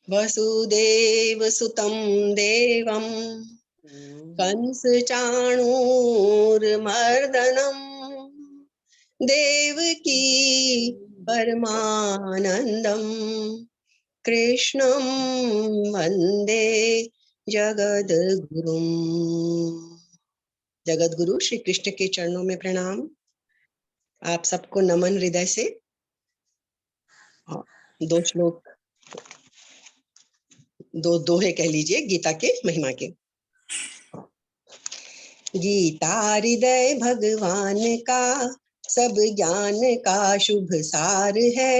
वसुदेव सुतं देवं कंस चाणूरमर्दनम देवकी परमानंदम कृष्णं वंदे जगद्गुरुम। जगद्गुरु श्री कृष्ण के चरणों में प्रणाम। आप सबको नमन हृदय से। दो श्लोक, दो दोहे कह लीजिए गीता के महिमा के। गीता हृदय भगवान का सब ज्ञान का शुभ सार है।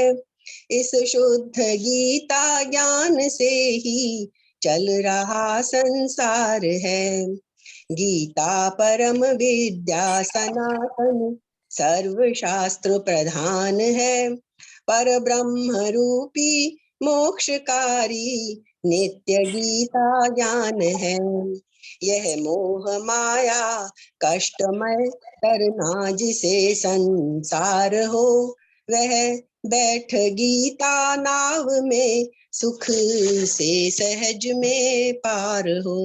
इस शुद्ध गीता ज्ञान से ही चल रहा संसार है। गीता परम विद्या सनातन सर्व शास्त्र प्रधान है। पर ब्रह्म रूपी मोक्षकारी नित्य गीता ज्ञान है। यह मोह माया कष्टमय करना जिसे संसार हो, वह बैठ गीता नाव में सुख से सहज में पार हो।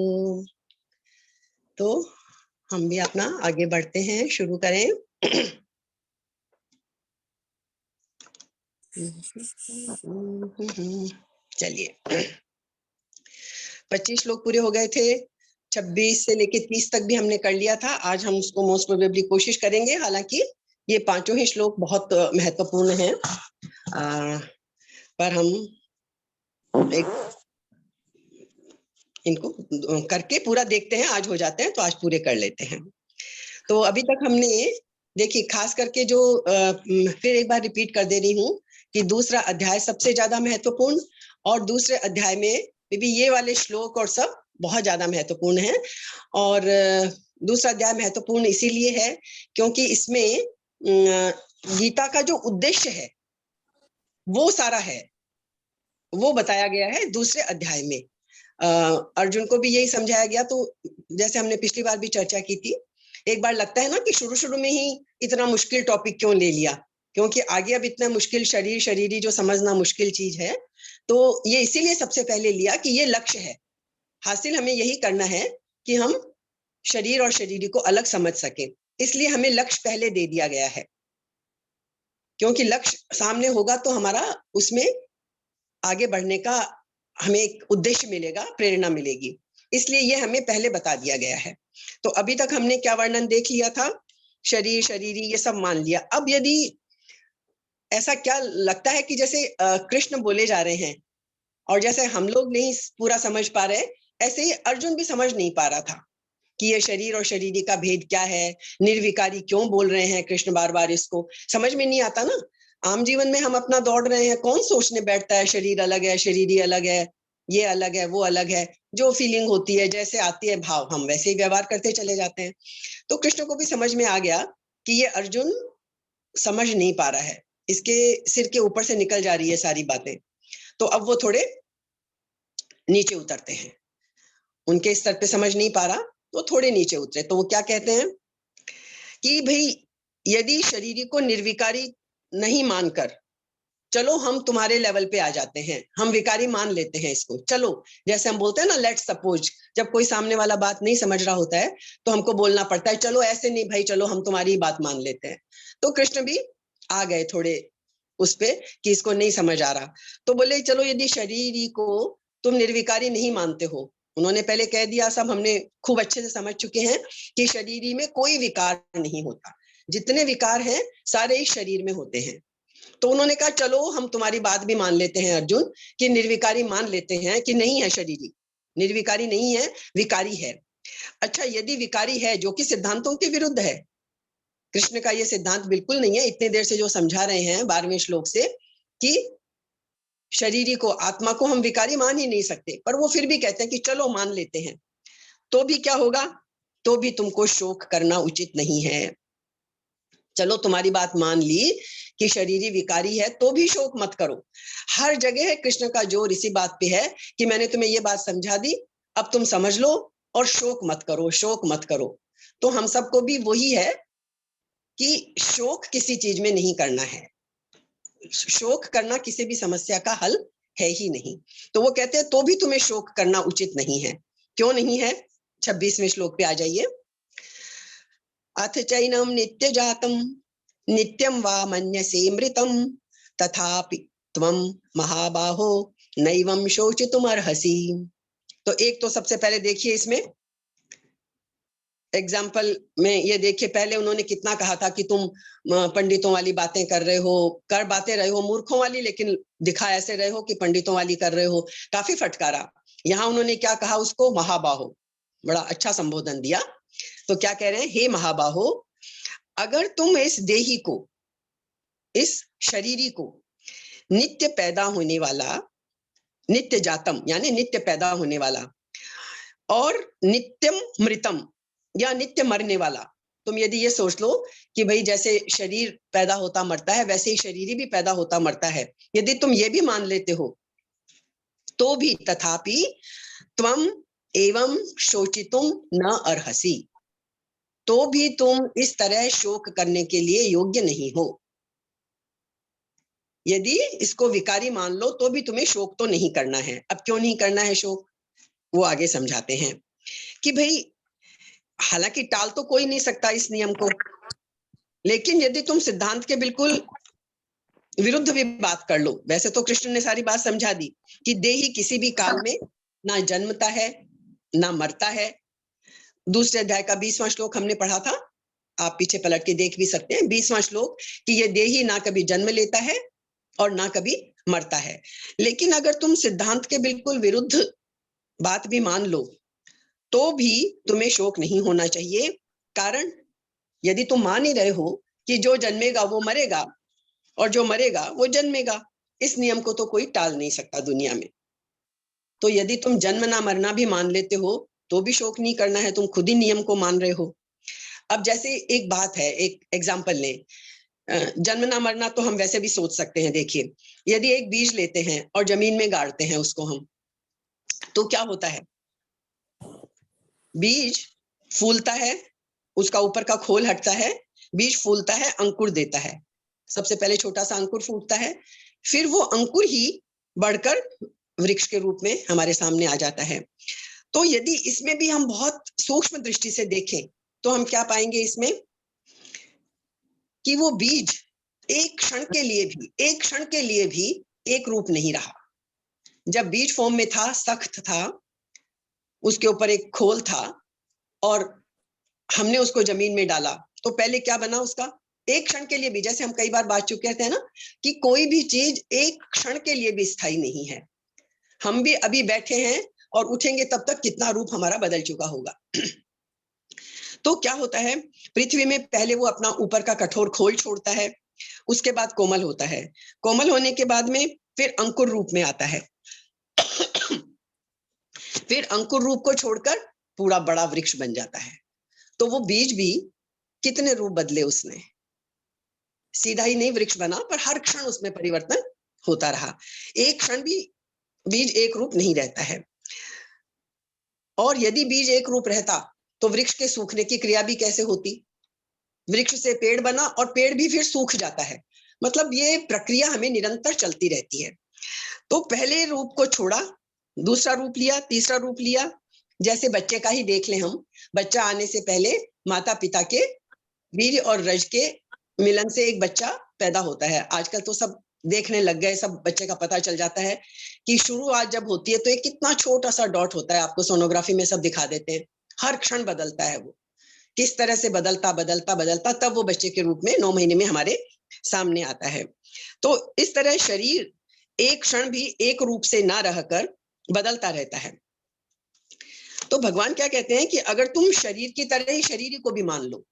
तो हम भी अपना आगे बढ़ते हैं, शुरू करें। चलिए, 25 श्लोक पूरे हो गए थे। 26 से लेके 30 तक भी हमने कर लिया था। आज हम उसको मोस्ट प्रोबेबली कोशिश करेंगे, हालांकि ये पांचों ही श्लोक बहुत महत्वपूर्ण हैं, पर हम एक इनको करके पूरा देखते हैं। आज हो जाते हैं तो आज पूरे कर लेते हैं। तो अभी तक हमने देखिए, खास करके जो फिर एक बार रिपीट कर दे रही हूँ कि दूसरा अध्याय सबसे ज्यादा महत्वपूर्ण, और दूसरे अध्याय में भी ये वाले श्लोक और सब बहुत ज्यादा महत्वपूर्ण है। और दूसरा अध्याय महत्वपूर्ण इसीलिए है क्योंकि इसमें गीता का जो उद्देश्य है वो सारा है, वो बताया गया है दूसरे अध्याय में। अर्जुन को भी यही समझाया गया। तो जैसे हमने पिछली बार भी चर्चा की थी, एक बार लगता है ना कि शुरू शुरू में ही इतना मुश्किल टॉपिक क्यों ले लिया, क्योंकि आगे अब इतना मुश्किल शरीरी जो समझना मुश्किल चीज है, तो ये इसीलिए सबसे पहले लिया कि ये लक्ष्य है, हासिल हमें यही करना है कि हम शरीर और शरीरी को अलग समझ सके। इसलिए हमें लक्ष्य पहले दे दिया गया है, क्योंकि लक्ष्य सामने होगा तो हमारा उसमें आगे बढ़ने का हमें एक उद्देश्य मिलेगा, प्रेरणा मिलेगी। इसलिए ये हमें पहले बता दिया गया है। तो अभी तक हमने क्या वर्णन देख लिया था, शरीर शरीरी ये सब मान लिया। अब यदि ऐसा क्या लगता है कि जैसे कृष्ण बोले जा रहे हैं और जैसे हम लोग नहीं पूरा समझ पा रहे, ऐसे ही अर्जुन भी समझ नहीं पा रहा था कि ये शरीर और शरीरी का भेद क्या है, निर्विकारी क्यों बोल रहे हैं कृष्ण बार बार, इसको समझ में नहीं आता ना। आम जीवन में हम अपना दौड़ रहे हैं, कौन सोचने बैठता है शरीर अलग है, शरीरी अलग है, ये अलग है, वो अलग है। जो फीलिंग होती है, जैसे आती है भाव, हम वैसे ही व्यवहार करते चले जाते हैं। तो कृष्ण को भी समझ में आ गया कि ये अर्जुन समझ नहीं पा रहा है, इसके सिर के ऊपर से निकल जा रही है सारी बातें। तो अब वो थोड़े नीचे उतरते हैं, उनके स्तर पे समझ नहीं पा रहा तो थोड़े नीचे उतरे। तो वो क्या कहते हैं कि भाई, यदि शरीरी को निर्विकारी नहीं मानकर, चलो हम तुम्हारे लेवल पे आ जाते हैं, हम विकारी मान लेते हैं इसको, चलो जैसे हम बोलते हैं ना, लेट्स सपोज, जब कोई सामने वाला बात नहीं समझ रहा होता है तो हमको बोलना पड़ता है, चलो ऐसे नहीं भाई, चलो हम तुम्हारी बात मान लेते हैं। तो कृष्ण भी आ गए थोड़े उस पे कि इसको नहीं समझ आ रहा। तो बोले चलो, यदि शरीरी को तुम निर्विकारी नहीं मानते हो, उन्होंने पहले कह दिया, सब हमने खूब अच्छे से समझ चुके हैं कि शरीरी में कोई विकार नहीं होता, जितने विकार हैं सारे इस शरीर में होते हैं। तो उन्होंने कहा चलो हम तुम्हारी बात भी मान लेते हैं अर्जुन, कि निर्विकारी मान लेते हैं कि नहीं है शरीरी, निर्विकारी नहीं है, विकारी है। अच्छा, यदि विकारी है, जो कि सिद्धांतों के विरुद्ध है, कृष्ण का ये सिद्धांत बिल्कुल नहीं है। इतने देर से जो समझा रहे हैं 12वें श्लोक से कि शरीरी को, आत्मा को हम विकारी मान ही नहीं सकते, पर वो फिर भी कहते हैं कि चलो मान लेते हैं। तो भी क्या होगा, तो भी तुमको शोक करना उचित नहीं है। चलो तुम्हारी बात मान ली कि शरीरी विकारी है, तो भी शोक मत करो। हर जगह है कृष्ण का जोर इसी बात पे है कि मैंने तुम्हें ये बात समझा दी, अब तुम समझ लो और शोक मत करो, शोक मत करो। तो हम सबको भी वही है कि शोक किसी चीज में नहीं करना है। शोक करना किसी भी समस्या का हल है ही नहीं। तो वो कहते हैं तो भी तुम्हें शोक करना उचित नहीं है। क्यों नहीं है? 26वें श्लोक पे आ जाइए। अथ चैनम नित्य जातम नित्यम वा मन्यसे मृतम तथापि त्वं महाबाहो नैवं शोचितुम अर्हसि। तो एक तो सबसे पहले देखिए इसमें एग्जाम्पल में ये देखिए, पहले उन्होंने कितना कहा था कि तुम पंडितों वाली बातें कर रहे हो, कर बातें रहे हो मूर्खों वाली, लेकिन दिखा ऐसे रहे हो कि पंडितों वाली कर रहे हो, काफी फटकारा। यहाँ उन्होंने क्या कहा उसको? महाबाहो, बड़ा अच्छा संबोधन दिया। तो क्या कह रहे हैं? हे महाबाहो, अगर तुम इस देही को, इस शरीरी को नित्य पैदा होने वाला, नित्य जातम यानी नित्य पैदा होने वाला, और नित्यम मृतम या नित्य मरने वाला, तुम यदि ये सोच लो कि भाई जैसे शरीर पैदा होता मरता है वैसे ही शरीर भी पैदा होता मरता है, यदि तुम ये भी मान लेते हो तो भी तथापि त्वम एवं शोचितुम न अर्हसि, तो भी तुम इस तरह शोक करने के लिए योग्य नहीं हो। यदि इसको विकारी मान लो तो भी तुम्हें शोक तो नहीं करना है। अब क्यों नहीं करना है शोक, वो आगे समझाते हैं कि भाई हालांकि टाल तो कोई नहीं सकता इस नियम को, लेकिन यदि तुम सिद्धांत के बिल्कुल विरुद्ध भी बात कर लो, वैसे तो कृष्ण ने सारी बात समझा दी कि देही किसी भी काल में ना जन्मता है ना मरता है। दूसरे अध्याय का 20वां श्लोक हमने पढ़ा था, आप पीछे पलट के देख भी सकते हैं। 20वां श्लोक कि ये देही ना कभी जन्म लेता है और ना कभी मरता है। लेकिन अगर तुम सिद्धांत के बिल्कुल विरुद्ध बात भी मान लो तो भी तुम्हें शोक नहीं होना चाहिए। कारण यदि तुम मान ही रहे हो कि जो जन्मेगा वो मरेगा और जो मरेगा वो जन्मेगा, इस नियम को तो कोई टाल नहीं सकता दुनिया में। तो यदि तुम जन्म ना मरना भी मान लेते हो तो भी शोक नहीं करना है, तुम खुद ही नियम को मान रहे हो। अब जैसे एक बात है, एक एग्जाम्पल ले, जन्म ना मरना तो हम वैसे भी सोच सकते हैं। देखिए यदि एक बीज लेते हैं और जमीन में गाड़ते हैं उसको हम, तो क्या होता है? बीज फूलता है, उसका ऊपर का खोल हटता है, बीज फूलता है, अंकुर देता है। सबसे पहले छोटा सा अंकुर फूटता है, फिर वो अंकुर ही बढ़कर वृक्ष के रूप में हमारे सामने आ जाता है। तो यदि इसमें भी हम बहुत सूक्ष्म दृष्टि से देखें तो हम क्या पाएंगे इसमें कि वो बीज एक क्षण के लिए भी, एक क्षण के लिए भी एक रूप नहीं रहा। जब बीज फॉर्म में था, सख्त था, उसके ऊपर एक खोल था और हमने उसको जमीन में डाला, तो पहले क्या बना उसका? एक क्षण के लिए भी, जैसे हम कई बार बात चुके हैं ना कि कोई भी चीज एक क्षण के लिए भी स्थायी नहीं है। हम भी अभी बैठे हैं और उठेंगे तब तक कितना रूप हमारा बदल चुका होगा। तो क्या होता है, पृथ्वी में पहले वो अपना ऊपर का कठोर खोल छोड़ता है, उसके बाद कोमल होता है, कोमल होने के बाद में फिर अंकुर रूप में आता है, फिर अंकुर रूप को छोड़कर पूरा बड़ा वृक्ष बन जाता है। तो वो बीज भी कितने रूप बदले उसने, सीधा ही नहीं वृक्ष बना, पर हर क्षण उसमें परिवर्तन होता रहा। एक क्षण भी बीज एक रूप नहीं रहता है। और यदि बीज एक रूप रहता तो वृक्ष के सूखने की क्रिया भी कैसे होती? वृक्ष से पेड़ बना और पेड़ भी फिर सूख जाता है। मतलब ये प्रक्रिया हमें निरंतर चलती रहती है। तो पहले रूप को छोड़ा, दूसरा रूप लिया, तीसरा रूप लिया। जैसे बच्चे का ही देख लें हम, बच्चा आने से पहले माता पिता के वीर्य और रज के मिलन से एक बच्चा पैदा होता है। आजकल तो सब देखने लग गए, सब बच्चे का पता चल जाता है कि शुरुआत जब होती है तो एक कितना छोटा सा डॉट होता है, आपको सोनोग्राफी में सब दिखा देते हैं। हर क्षण बदलता है वो, किस तरह से बदलता बदलता बदलता तब वो बच्चे के रूप में 9 महीने में हमारे सामने आता है। तो इस तरह शरीर एक क्षण भी एक रूप से ना रहकर बदलता रहता है। तो भगवान क्या कहते हैं कि अगर तुम शरीर की तरह ही शरीर को भी मान लो,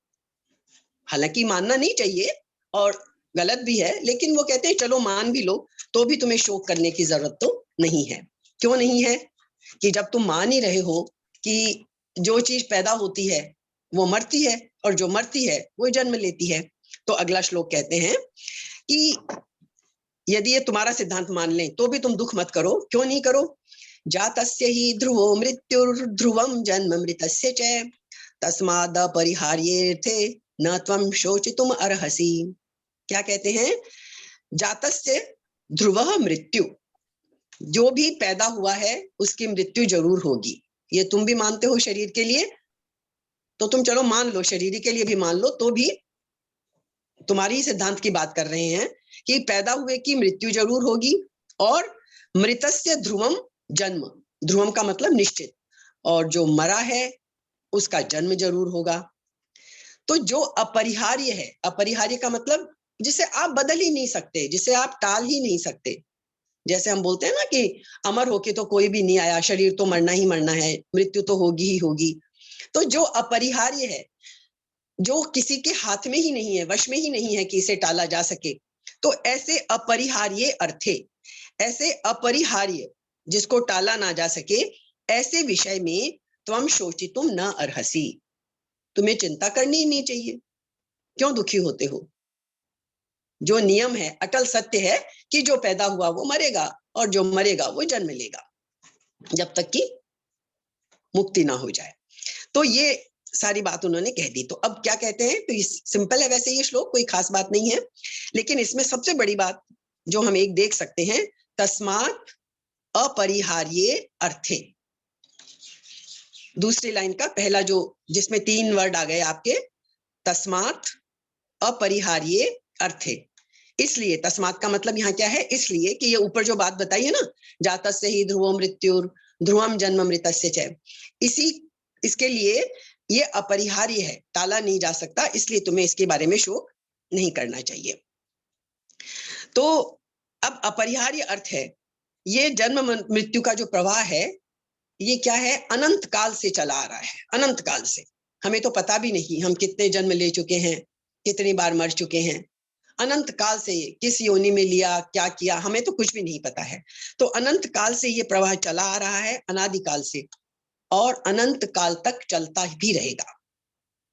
हालांकि मानना नहीं चाहिए और गलत भी है, लेकिन वो कहते हैं चलो मान भी लो तो भी तुम्हें शोक करने की जरूरत तो नहीं है। क्यों नहीं है? कि जब तुम मान ही रहे हो कि जो चीज पैदा होती है वो मरती है और जो मरती है वो जन्म लेती है। तो अगला श्लोक कहते हैं कि यदि ये तुम्हारा सिद्धांत मान लें तो भी तुम दुख मत करो। क्यों नहीं करो? जातस्य ही ध्रुवो मृत्युर्ध्रुवम जन्म मृतस्य च तस्माद अपरिहार्येर्थे न त्वं शोचितुम अर्हसि। क्या कहते हैं? जातस्य ध्रुवः मृत्यु, जो भी पैदा हुआ है उसकी मृत्यु जरूर होगी। ये तुम भी मानते हो शरीर के लिए, तो तुम चलो मान लो, शरीर के लिए भी मान लो, तो भी तुम्हारी ही सिद्धांत की बात कर रहे हैं कि पैदा हुए की मृत्यु जरूर होगी, और मृतस्य ध्रुवम जन्म, ध्रुवम का मतलब निश्चित, और जो मरा है उसका जन्म जरूर होगा। तो जो अपरिहार्य है, अपरिहार्य का मतलब जिसे आप बदल ही नहीं सकते, जिसे आप टाल ही नहीं सकते। जैसे हम बोलते हैं ना कि अमर होके तो कोई भी नहीं आया, शरीर तो मरना ही मरना है, मृत्यु तो होगी ही होगी। तो जो अपरिहार्य है, जो किसी के हाथ में ही नहीं है, वश में ही नहीं है कि इसे टाला जा सके, तो ऐसे अपरिहार्य अर्थे, ऐसे अपरिहार्य जिसको टाला ना जा सके, ऐसे विषय में त्वम शोचितुम न अर्हसि, तुम्हें चिंता करनी ही नहीं चाहिए। क्यों दुखी होते हो? जो नियम है, अटल सत्य है कि जो पैदा हुआ वो मरेगा, और जो मरेगा वो जन्म लेगा, जब तक कि मुक्ति ना हो जाए। तो ये सारी बात उन्होंने कह दी। तो अब क्या कहते हैं, तो सिंपल है वैसे ये श्लोक, कोई खास बात नहीं है, लेकिन इसमें सबसे बड़ी बात जो हम एक देख सकते हैं, तस्मात् अपरिहार्ये अर्थे। दूसरी लाइन का पहला जो, जिसमें 3 वर्ड आ गए आपके, तस्मात् अपरिहार्ये अर्थे। इसलिए, तस्मात् का मतलब यहाँ क्या है, इसलिए कि ये ऊपर जो बात बताई है ना, जातस्य ही ध्रुवो मृत्युर ध्रुवम जन्म मृतस्य च, इसी इसके लिए ये अपरिहार्य है, टाला नहीं जा सकता, इसलिए तुम्हें इसके बारे में शोक नहीं करना चाहिए। तो अब अपरिहार्य अर्थ है, ये जन्म मृत्यु का जो प्रवाह है, ये क्या है, अनंत काल से चला आ रहा है, अनंत काल से। हमें तो पता भी नहीं हम कितने जन्म ले चुके हैं, कितनी बार मर चुके हैं, अनंत काल से किस योनि में लिया, क्या किया, हमें तो कुछ भी नहीं पता है। तो अनंत काल से ये प्रवाह चला आ रहा है, अनादिकाल से, और अनंत काल तक चलता भी रहेगा,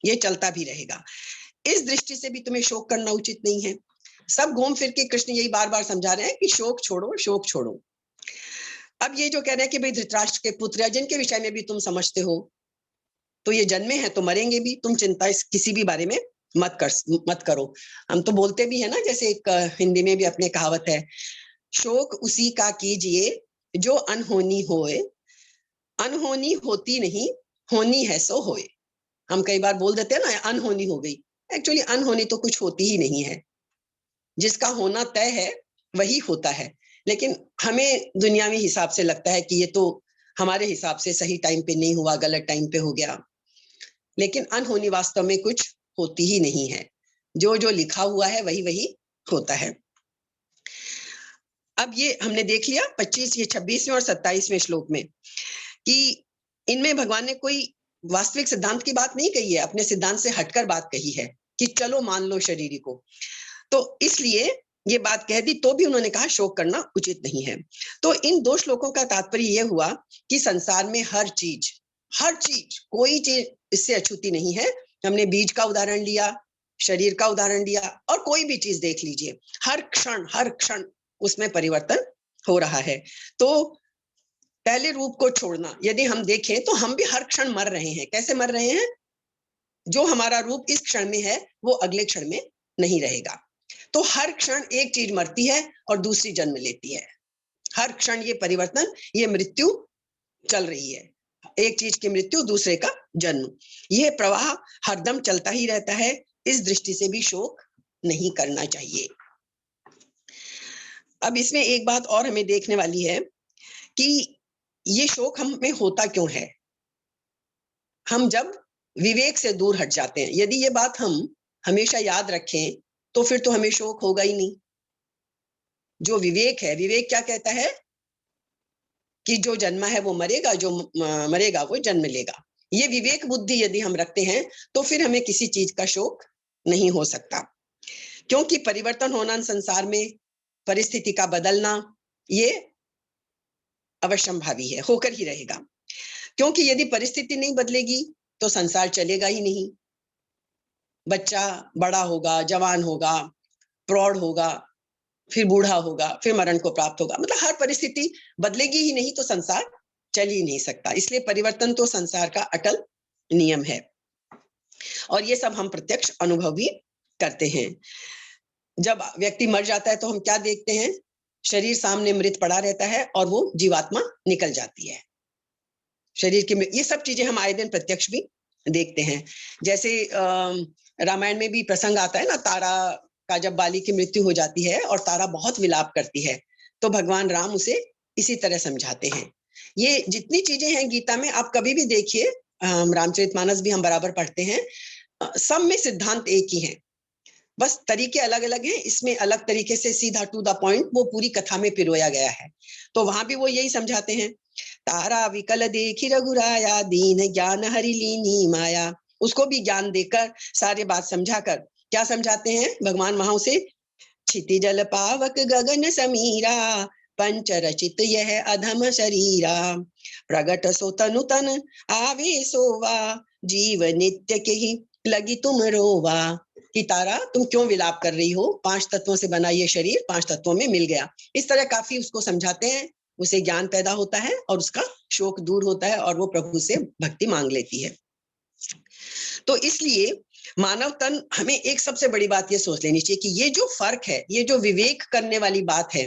ये चलता भी रहेगा। इस दृष्टि से भी तुम्हें शोक करना उचित नहीं है। सब घूम फिर के कृष्ण यही बार बार समझा रहे हैं कि शोक छोड़ो, शोक छोड़ो। अब ये जो कह रहे हैं कि भाई धृतराष्ट्र के पुत्र, जिनके विषय में भी तुम समझते हो, तो ये जन्मे हैं तो मरेंगे भी, तुम चिंता इस किसी भी बारे में मत करो। हम तो बोलते भी है ना, जैसे एक हिंदी में भी अपने कहावत है, शोक उसी का कीजिए जो अनहोनी होए, अनहोनी होती नहीं, होनी है सो होए। हम कई बार बोल देते हैं ना, अनहोनी हो गई, एक्चुअली अनहोनी तो कुछ होती ही नहीं है, जिसका होना तय है वही होता है। लेकिन हमें दुनियावी हिसाब से लगता है कि ये तो हमारे हिसाब से सही टाइम पे नहीं हुआ, गलत टाइम पे हो गया, लेकिन अनहोनी वास्तव में कुछ होती ही नहीं है। जो जो लिखा हुआ है वही वही होता है। अब ये हमने देख लिया 25, ये 26वें और 27वें श्लोक में, कि इनमें भगवान ने कोई वास्तविक सिद्धांत की बात नहीं कही है, अपने सिद्धांत से हटकर बात कही है कि चलो मान लो शरीर को। तो इसलिए ये बात कह दी, तो भी उन्होंने कहा शोक करना उचित नहीं है। तो इन 2 श्लोकों का तात्पर्य यह हुआ कि संसार में हर चीज, कोई चीज इससे अछूती नहीं है। हमने बीज का उदाहरण लिया, शरीर का उदाहरण लिया, और कोई भी चीज देख लीजिए, हर क्षण उसमें परिवर्तन हो रहा है। तो पहले रूप को छोड़ना, यदि हम देखें तो हम भी हर क्षण मर रहे हैं। कैसे मर रहे हैं? जो हमारा रूप इस क्षण में है वो अगले क्षण में नहीं रहेगा। तो हर क्षण एक चीज मरती है और दूसरी जन्म लेती है। हर क्षण ये परिवर्तन, ये मृत्यु चल रही है। एक चीज की मृत्यु, दूसरे का जन्म, यह प्रवाह हरदम चलता ही रहता है। इस दृष्टि से भी शोक नहीं करना चाहिए। अब इसमें एक बात और हमें देखने वाली है कि ये शोक हमें होता क्यों है। हम जब विवेक से दूर हट जाते हैं, यदि ये बात हम हमेशा याद रखें, तो फिर तो हमें शोक होगा ही नहीं। जो विवेक है, विवेक क्या कहता है कि जो जन्मा है वो मरेगा, जो मरेगा वो जन्म लेगा। ये विवेक बुद्धि यदि हम रखते हैं तो फिर हमें किसी चीज का शोक नहीं हो सकता, क्योंकि परिवर्तन होना संसार में, परिस्थिति का बदलना, ये अवश्यंभावी है, होकर ही रहेगा। क्योंकि यदि परिस्थिति नहीं बदलेगी तो संसार चलेगा ही नहीं। बच्चा बड़ा होगा, जवान होगा, प्रौढ़ होगा, फिर बूढ़ा होगा, फिर मरण को प्राप्त होगा, मतलब हर परिस्थिति बदलेगी ही नहीं तो संसार चल ही नहीं सकता। इसलिए परिवर्तन तो संसार का अटल नियम है, और ये सब हम प्रत्यक्ष अनुभव भी करते हैं। जब व्यक्ति मर जाता है तो हम क्या देखते हैं शरीर सामने मृत पड़ा रहता है और वो जीवात्मा निकल जाती है। शरीर की ये सब चीजें हम आए दिन प्रत्यक्ष भी देखते हैं। जैसे रामायण में भी प्रसंग आता है ना, तारा का जब बाली की मृत्यु हो जाती है और तारा बहुत विलाप करती है, तो भगवान राम उसे इसी तरह समझाते हैं। ये जितनी चीजें हैं गीता में, आप कभी भी देखिए, रामचरितमानस भी हम बराबर पढ़ते हैं, सब में सिद्धांत एक ही है, बस तरीके अलग अलग हैं। इसमें अलग तरीके से सीधा टू द पॉइंट वो पूरी कथा में पिरोया गया है। तो वहां भी वो यही समझाते हैं, तारा विकल देखी रघुराया, दीन ज्ञान हरि लीनी माया। उसको भी ज्ञान देकर, सारे बात समझाकर क्या समझाते हैं भगवान वहां उसे, क्षिति जल पावक गगन समीरा, पंच रचित यह अधम शरीरा, प्रगट सो तनु तन आवेशोवा, जीव नित्य के ही लगी तुम रोवा। कि तारा तुम क्यों विलाप कर रही हो, 5 तत्वों से बना ये शरीर 5 तत्वों में मिल गया। इस तरह काफी उसको समझाते हैं, उसे ज्ञान पैदा होता है और उसका शोक दूर होता है और वो प्रभु से भक्ति मांग लेती है। तो इसलिए मानव तन, हमें एक सबसे बड़ी बात ये सोच लेनी चाहिए कि ये जो फर्क है, ये जो विवेक करने वाली बात है,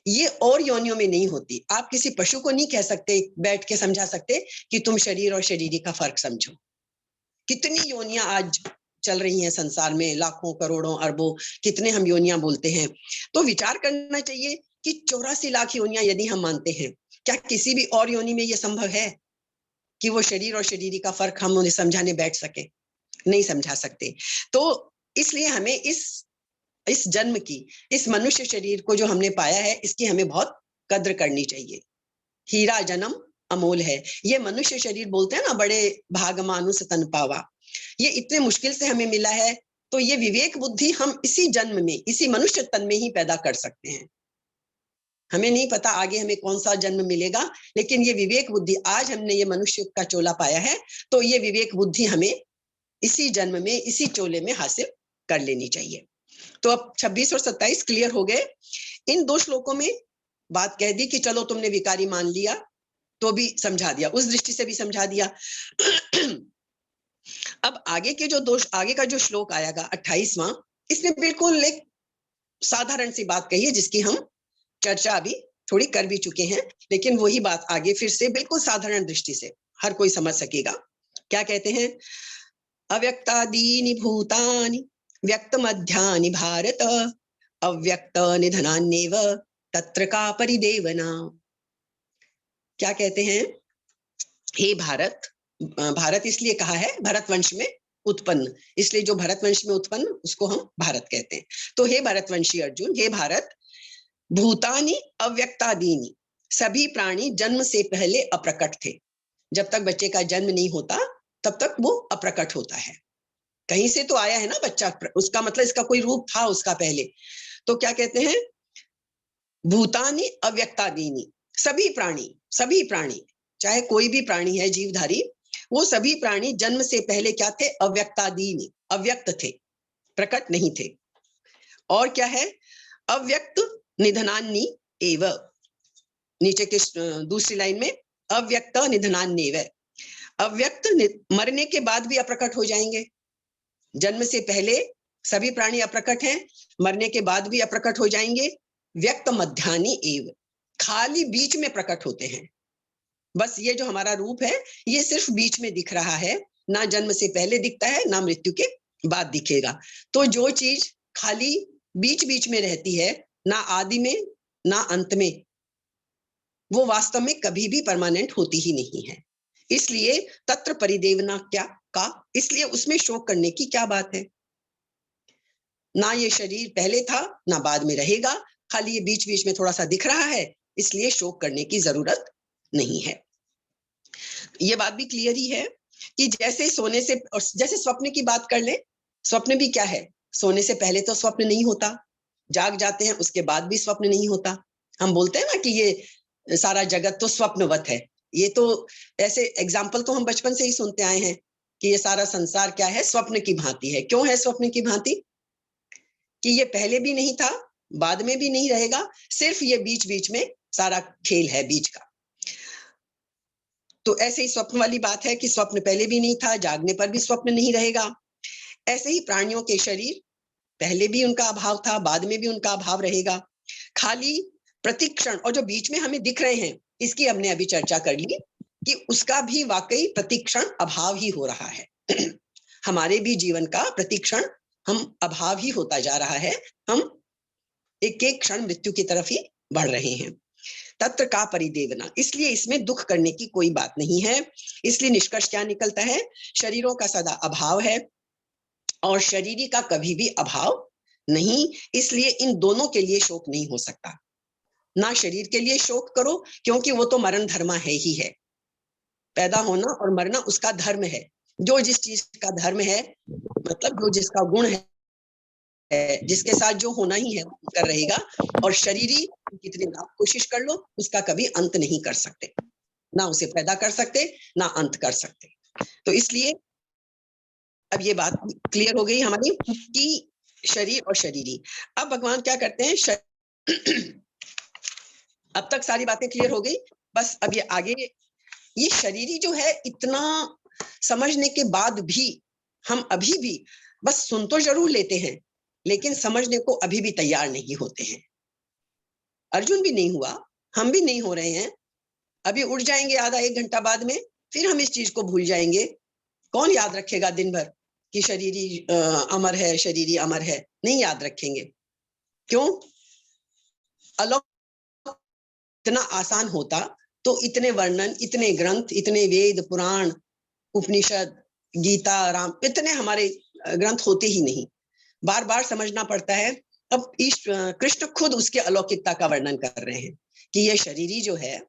ये और योनियों में नहीं होती। आप किसी पशु को नहीं कह सकते, बैठ के समझा सकते कि तुम शरीर और शरीरी का फर्क समझो। कितनी योनियां आज चल रही हैं संसार में, लाखों करोड़ों अरबों, कितने हम योनियां बोलते हैं। तो विचार करना चाहिए कि 84 लाख योनियां यदि हम मानते हैं, क्या किसी भी और योनि में यह संभव है कि वो शरीर और शरीरी का फर्क हम उन्हें समझाने बैठ सके? नहीं समझा सकते। तो इसलिए हमें इस जन्म की, इस मनुष्य शरीर को जो हमने पाया है, इसकी हमें बहुत कद्र करनी चाहिए। हीरा जन्म अमोल है। ये मनुष्य शरीर बोलते हैं ना, बड़े भाग मानुष तन पावा, ये इतने मुश्किल से हमें मिला है। तो ये विवेक बुद्धि हम इसी जन्म में, इसी मनुष्य तन में ही पैदा कर सकते हैं। हमें नहीं पता आगे हमें कौन सा जन्म मिलेगा, लेकिन ये विवेक बुद्धि, आज हमने ये मनुष्य का चोला पाया है, तो ये विवेक बुद्धि हमें इसी जन्म में, इसी चोले में हासिल कर लेनी चाहिए। तो अब 26 और 27 क्लियर हो गए। इन 2 श्लोकों में बात कह दी कि चलो तुमने विकारी मान लिया, तो भी समझा दिया, उस दृष्टि से भी समझा दिया। अब आगे के जो आगे का जो श्लोक आएगा 28वां, इसमें बिल्कुल एक साधारण सी बात कही है, जिसकी हम चर्चा अभी थोड़ी कर भी चुके हैं, लेकिन वही बात आगे फिर से बिल्कुल साधारण दृष्टि से हर कोई समझ सकेगा। क्या कहते हैं, अव्यक्तादीनि भूतानि व्यक्त मध्यानि भारत, अव्यक्त निधनान्येव तत्र का परिदेवना। क्या कहते हैं, हे भारत, भारत इसलिए कहा है भरतवंश में उत्पन्न, इसलिए जो भरतवंश में उत्पन्न उसको हम भारत कहते हैं। तो हे भरतवंशी अर्जुन, हे भारत, भूतानि अव्यक्तादीनि, सभी प्राणी जन्म से पहले अप्रकट थे। जब तक बच्चे का जन्म नहीं होता तब तक वो अप्रकट होता है। कहीं से तो आया है ना बच्चा, उसका मतलब इसका कोई रूप था उसका पहले। तो क्या कहते हैं, भूतानि अव्यक्तादीनि, सभी प्राणी चाहे कोई भी प्राणी है जीवधारी, वो सभी प्राणी जन्म से पहले क्या थे, अव्यक्तादीनि, अव्यक्त थे, प्रकट नहीं थे। और क्या है, अव्यक्त निधनान्नि एव, नीचे के दूसरी लाइन में अव्यक्त निधनान्येव, अव्यक्त मरने के बाद भी अप्रकट हो जाएंगे। जन्म से पहले सभी प्राणी अप्रकट हैं, मरने के बाद भी अप्रकट हो जाएंगे। व्यक्त मध्यानि एव, खाली बीच में प्रकट होते हैं। बस ये जो हमारा रूप है, ये सिर्फ बीच में दिख रहा है, ना जन्म से पहले दिखता है, ना मृत्यु के बाद दिखेगा। तो जो चीज खाली बीच बीच में रहती है, ना आदि में ना अंत में, वो वास्तव में कभी भी परमानेंट होती ही नहीं है। इसलिए तत्र परिदेवना क्या का, इसलिए उसमें शोक करने की क्या बात है। ना ये शरीर पहले था ना बाद में रहेगा, खाली ये बीच बीच में थोड़ा सा दिख रहा है, इसलिए शोक करने की जरूरत नहीं है। ये बात भी क्लियर ही है कि जैसे सोने से, और जैसे स्वप्न की बात कर ले, स्वप्न भी क्या है, सोने से पहले तो स्वप्न नहीं होता, जाग जाते हैं उसके बाद भी स्वप्न नहीं होता। हम बोलते हैं ना कि ये सारा जगत तो स्वप्नवत है, ये तो ऐसे एग्जाम्पल तो हम बचपन से ही सुनते आए हैं कि ये सारा संसार क्या है, स्वप्न की भांति है। क्यों है स्वप्न की भांति, कि ये पहले भी नहीं था, बाद में भी नहीं रहेगा, सिर्फ ये बीच बीच में सारा खेल है बीच का। तो ऐसे ही स्वप्न वाली बात है कि स्वप्न पहले भी नहीं था, जागने पर भी स्वप्न नहीं रहेगा। ऐसे ही प्राणियों के शरीर, पहले भी उनका अभाव था, बाद में भी उनका अभाव रहेगा, खाली प्रतिक्षण और जो बीच में हमें दिख रहे हैं, इसकी हमने अभी चर्चा कर ली कि उसका भी वाकई प्रतिक्षण अभाव ही हो रहा है। हमारे भी जीवन का प्रतिक्षण हम अभाव ही होता जा रहा है, हम एक एक क्षण मृत्यु की तरफ ही बढ़ रहे हैं। तत्र का परिदेवना, इसलिए इसमें दुख करने की कोई बात नहीं है। इसलिए निष्कर्ष क्या निकलता है, शरीरों का सदा अभाव है और शरीरी का कभी भी अभाव नहीं। इसलिए इन दोनों के लिए शोक नहीं हो सकता। ना शरीर के लिए शोक करो, क्योंकि वो तो मरण धर्म है ही है। पैदा होना और मरना उसका धर्म है। जो जिस चीज का धर्म है, मतलब जो जिसका गुण है, जिसके साथ जो होना ही है कर रहेगा। और शरीरी कितनी आप कोशिश कर लो, उसका कभी अंत नहीं कर सकते, ना उसे पैदा कर सकते, ना अंत कर सकते। तो इसलिए अब ये बात क्लियर हो गई हमारी कि शरीर और शरीरी। अब भगवान क्या करते हैं, अब तक सारी बातें क्लियर हो गई, बस अब ये आगे, ये शरीरी जो है, इतना समझने के बाद भी हम अभी भी बस सुन तो जरूर लेते हैं, लेकिन समझने को अभी भी तैयार नहीं होते हैं। अर्जुन भी नहीं हुआ, हम भी नहीं हो रहे हैं। अभी उठ जाएंगे आधा एक घंटा बाद में, फिर हम इस चीज को भूल जाएंगे। कौन याद रखेगा दिन भर कि शरीरी अमर है, शरीरी अमर है? नहीं याद रखेंगे। क्यों? अलौकिक इतना आसान होता तो इतने वर्णन, इतने ग्रंथ, इतने वेद पुराण उपनिषद गीता राम, इतने हमारे ग्रंथ होते ही नहीं। बार बार समझना पड़ता है। अब कृष्ण खुद उसके अलौकिकता का वर्णन कर रहे हैं कि ये शरीरी जो है,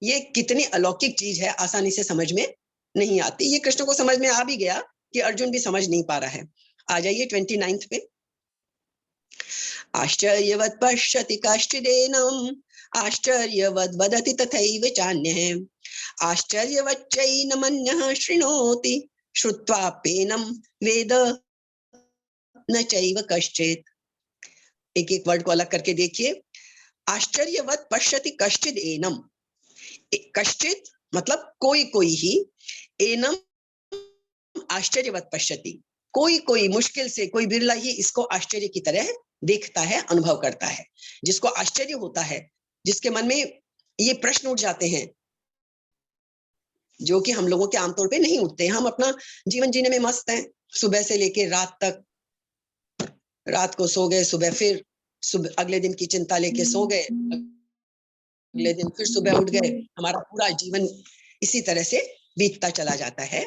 ये कितनी अलौकिक चीज है, आसानी से समझ में नहीं आती। ये कृष्ण को समझ में आ भी गया कि अर्जुन भी समझ नहीं पा रहा है। आ जाइए 29 पे। आश्चर्यवत् पश्यति कश्चिदेनम् आश्चर्यवद् वदति तथैव चान्यः आश्चर्यवच्चैनमन्यः शृणोति श्रुत्वाप्येनं वेद न चैव कश्चित्। एक एक वर्ड को अलग करके देखिए। आश्चर्यवत् पश्यति कश्चिदेनम्, कश्चित मतलब कोई कोई ही, एनम आश्चर्यवत् पश्यति, कोई कोई, मुश्किल से कोई बिरला ही इसको आश्चर्य की तरह देखता है, अनुभव करता है। जिसको आश्चर्य होता है, जिसके मन में ये प्रश्न उठ जाते हैं जो कि हम लोगों के आमतौर पे नहीं उठते। हम अपना जीवन जीने में मस्त हैं, सुबह से लेके रात तक। रात को सो गए, सुबह फिर सुबह अगले दिन की चिंता लेके सो गए, अगले दिन फिर सुबह उठ गए। हमारा पूरा जीवन इसी तरह से बीतता चला जाता है।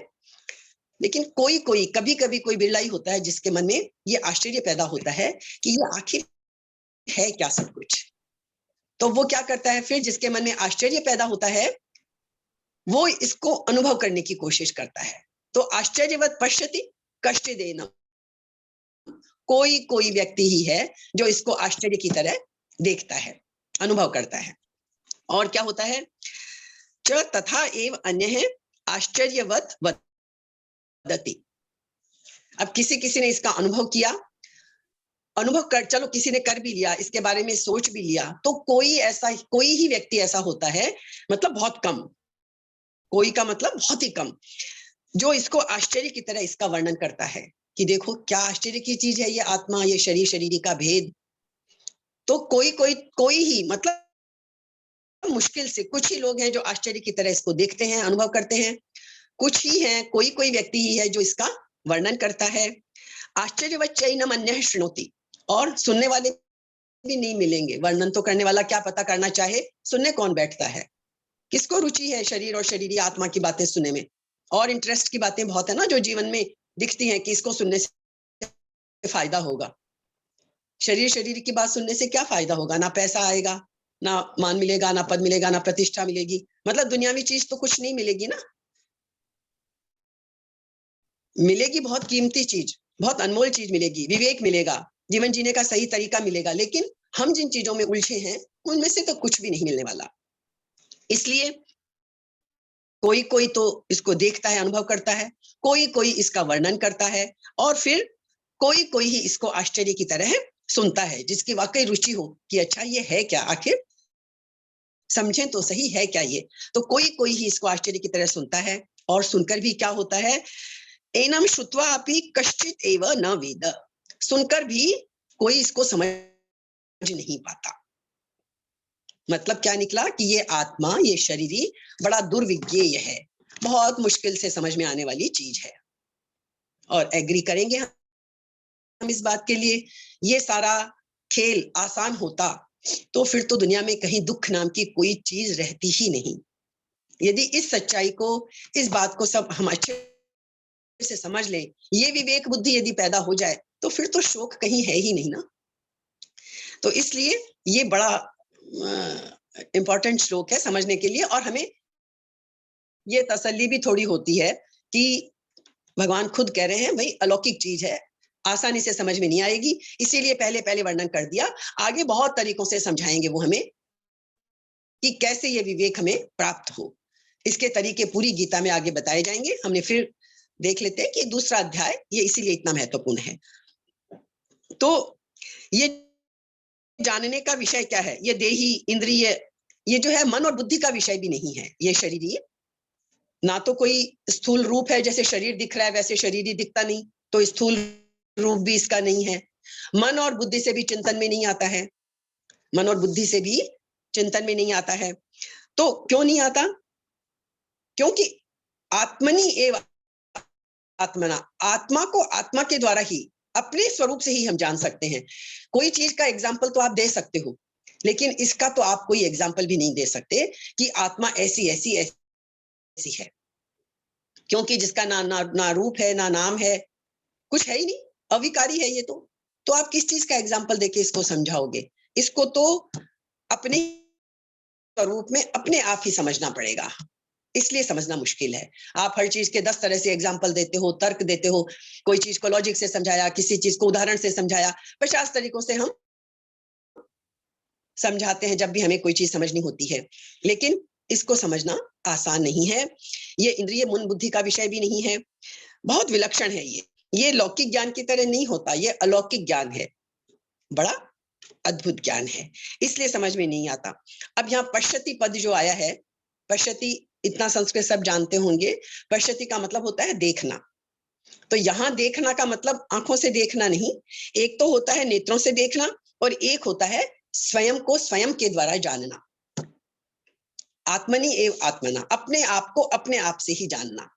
लेकिन कोई कोई, कभी कभी कोई बिरला ही होता है जिसके मन में ये आश्चर्य पैदा होता है कि ये आखिर है क्या सब कुछ। तो वो क्या करता है फिर, जिसके मन में आश्चर्य पैदा होता है, वो इसको अनुभव करने की कोशिश करता है। तो आश्चर्यवत् पश्यति कश्चिदेनम्, कोई कोई व्यक्ति ही है जो इसको आश्चर्य की तरह देखता है, अनुभव करता है। और क्या होता है, च तथा एव अन्यः आश्चर्यवत् वदति। अब किसी किसी ने इसका अनुभव किया, अनुभव कर, चलो किसी ने कर भी लिया, इसके बारे में सोच भी लिया, तो कोई ऐसा, कोई ही व्यक्ति ऐसा होता है, मतलब बहुत कम, कोई का मतलब बहुत ही कम, जो इसको आश्चर्य की तरह इसका वर्णन करता है कि देखो क्या आश्चर्य की चीज है ये आत्मा, ये शरीर, शरीरी का भेद। तो कोई कोई कोई ही, मतलब मुश्किल से कुछ ही लोग हैं जो आश्चर्य की तरह इसको देखते हैं, अनुभव करते हैं। कुछ ही हैं, कोई कोई व्यक्ति ही है जो इसका वर्णन करता है। आश्चर्यवच्चैनम् अन्यः शृणोति, और सुनने वाले भी नहीं मिलेंगे। वर्णन तो करने वाला क्या पता करना चाहे, सुनने कौन बैठता है? किसको रुचि है शरीर और शरीरी आत्मा की बातें सुनने में? और इंटरेस्ट की बातें बहुत है ना जो जीवन में दिखती हैं कि इसको सुनने से फायदा होगा। शरीर शरीर की बात सुनने से क्या फायदा होगा? ना पैसा आएगा, ना मान मिलेगा, ना पद मिलेगा, ना प्रतिष्ठा मिलेगी, मतलब दुनियावी चीज तो कुछ नहीं मिलेगी ना। मिलेगी बहुत कीमती चीज, बहुत अनमोल चीज मिलेगी, विवेक मिलेगा, जीवन जीने का सही तरीका मिलेगा। लेकिन हम जिन चीजों में उलझे हैं उनमें से तो कुछ भी नहीं मिलने वाला। इसलिए कोई कोई तो इसको देखता है, अनुभव करता है, कोई कोई इसका वर्णन करता है, और फिर कोई कोई ही इसको आश्चर्य की तरह सुनता है, जिसकी वाकई रुचि हो कि अच्छा ये है क्या, आखिर समझें तो सही है क्या ये। तो कोई कोई ही इसको आश्चर्य की तरह सुनता है, और सुनकर भी क्या होता है, एनम श्रुत्वा अपि कश्चित् एव न वेद, सुनकर भी कोई इसको समझ नहीं पाता। मतलब क्या निकला कि ये आत्मा, ये शरीरी बड़ा दुर्विज्ञेय है, बहुत मुश्किल से समझ में आने वाली चीज है। और एग्री करेंगे हम इस बात के लिए, ये सारा खेल आसान होता तो फिर तो दुनिया में कहीं दुख नाम की कोई चीज रहती ही नहीं। यदि इस सच्चाई को, इस बात को सब हम अच्छे से समझ लें, ये विवेक बुद्धि यदि पैदा हो जाए, तो फिर तो शोक कहीं है ही नहीं ना। तो इसलिए ये बड़ा इंपॉर्टेंट श्लोक है समझने के लिए, और हमें ये तसल्ली भी थोड़ी होती है कि भगवान खुद कह रहे हैं भाई अलौकिक चीज है, आसानी से समझ में नहीं आएगी, इसीलिए पहले पहले वर्णन कर दिया। आगे बहुत तरीकों से समझाएंगे वो हमें कि कैसे ये विवेक हमें प्राप्त हो। इसके तरीके पूरी गीता में आगे बताए जाएंगे। हमने फिर देख लेते हैं कि दूसरा अध्याय ये इसीलिए इतना महत्वपूर्ण है। तो ये जानने का विषय क्या है? ये देही इंद्रिय, ये जो है मन और बुद्धि का विषय भी नहीं है। ये शरीर ना तो कोई स्थूल रूप है, जैसे शरीर दिख रहा है वैसे शरीर ही दिखता नहीं, तो स्थूल रूप भी इसका नहीं है। मन और बुद्धि से भी चिंतन में नहीं आता है, मन और बुद्धि से भी चिंतन में नहीं आता है। तो क्यों नहीं आता? क्योंकि आत्मनि एव आत्मना, आत्मा को आत्मा के द्वारा ही, अपने स्वरूप से ही हम जान सकते हैं। कोई चीज का एग्जाम्पल तो आप दे सकते हो, लेकिन इसका तो आप कोई एग्जाम्पल भी नहीं दे सकते कि आत्मा ऐसी ऐसी ऐसी है, क्योंकि जिसका ना रूप है, ना नाम है, कुछ है ही नहीं, अविकारी है ये। तो आप किस चीज का एग्जाम्पल देके इसको समझाओगे? इसको तो अपने स्वरूप में अपने आप ही समझना पड़ेगा, इसलिए समझना मुश्किल है। आप हर चीज के 10 तरह से एग्जाम्पल देते हो, तर्क देते हो, कोई चीज को लॉजिक से समझाया, किसी चीज को उदाहरण से समझाया, 50 तरीकों से हम समझाते हैं जब भी हमें कोई चीज समझनी होती है, लेकिन इसको समझना आसान नहीं है। ये इंद्रिय मन बुद्धि का विषय भी नहीं है, बहुत विलक्षण है ये लौकिक ज्ञान की तरह नहीं होता, ये अलौकिक ज्ञान है, बड़ा अद्भुत ज्ञान है, इसलिए समझ में नहीं आता। अब यहाँ पश्यति पद जो आया है, पश्यति इतना संस्कृत सब जानते होंगे, पश्यति का मतलब होता है देखना। तो यहाँ देखना का मतलब आंखों से देखना नहीं, एक तो होता है नेत्रों से देखना और एक होता है स्वयं को स्वयं के द्वारा जानना। आत्मनि एव आत्मना, अपने आप को अपने आप से ही जानना।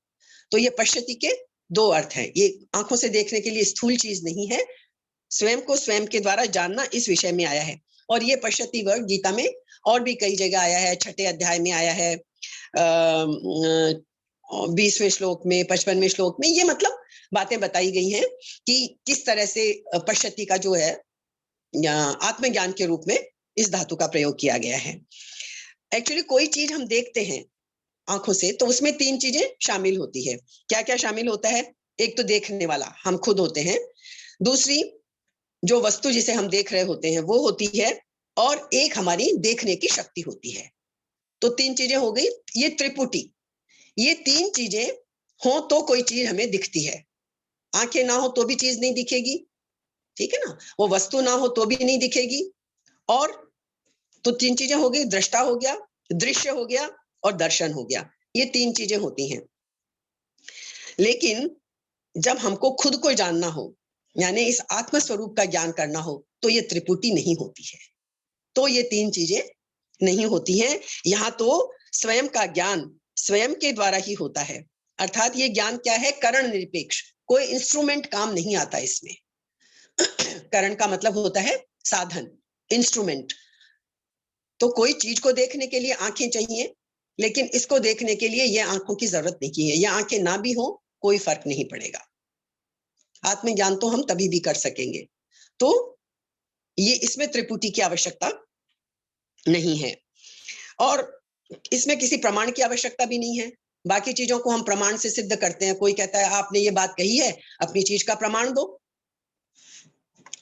तो ये पश्यति के दो अर्थ हैं, ये आंखों से देखने के लिए स्थूल चीज नहीं है, स्वयं को स्वयं के द्वारा जानना इस विषय में आया है। और ये पश्यति वर्ड गीता में और भी कई जगह आया है, 6ठे अध्याय में आया है, 20वें श्लोक में, 55वें श्लोक में, ये मतलब बातें बताई गई हैं कि किस तरह से पश्यति का जो है आत्मज्ञान के रूप में इस धातु का प्रयोग किया गया है। एक्चुअली कोई चीज हम देखते हैं आंखों से तो उसमें 3 चीजें शामिल होती है। क्या क्या शामिल होता है? एक तो देखने वाला हम खुद होते हैं, दूसरी जो वस्तु जिसे हम देख रहे होते हैं वो होती है, और एक हमारी देखने की शक्ति होती है। तो 3 चीजें हो गई, ये त्रिपुटी। ये 3 चीजें हो तो कोई चीज हमें दिखती है, आंखें ना हो तो भी चीज नहीं दिखेगी, ठीक है ना, वो वस्तु ना हो तो भी नहीं दिखेगी। और तो 3 चीजें हो गई, दृष्टा हो गया, दृश्य हो गया और दर्शन हो गया, ये 3 चीजें होती हैं। लेकिन जब हमको खुद को जानना हो, यानी इस आत्म स्वरूप का ज्ञान करना हो, तो ये त्रिपुटी नहीं होती है, तो ये 3 चीजें नहीं होती हैं। यहाँ तो स्वयं का ज्ञान स्वयं के द्वारा ही होता है, अर्थात ये ज्ञान क्या है? करण निरपेक्ष, कोई इंस्ट्रूमेंट काम नहीं आता इसमें। करण का मतलब होता है साधन, इंस्ट्रूमेंट। तो कोई चीज को देखने के लिए आंखें चाहिए, लेकिन इसको देखने के लिए ये आंखों की जरूरत नहीं है, ये आंखें ना भी हो कोई फर्क नहीं पड़ेगा, आत्मज्ञान तो हम तभी भी कर सकेंगे। तो ये इसमें त्रिपुटी की आवश्यकता नहीं है, और इसमें किसी प्रमाण की आवश्यकता भी नहीं है। बाकी चीजों को हम प्रमाण से सिद्ध करते हैं, कोई कहता है आपने ये बात कही है, अपनी चीज का प्रमाण दो।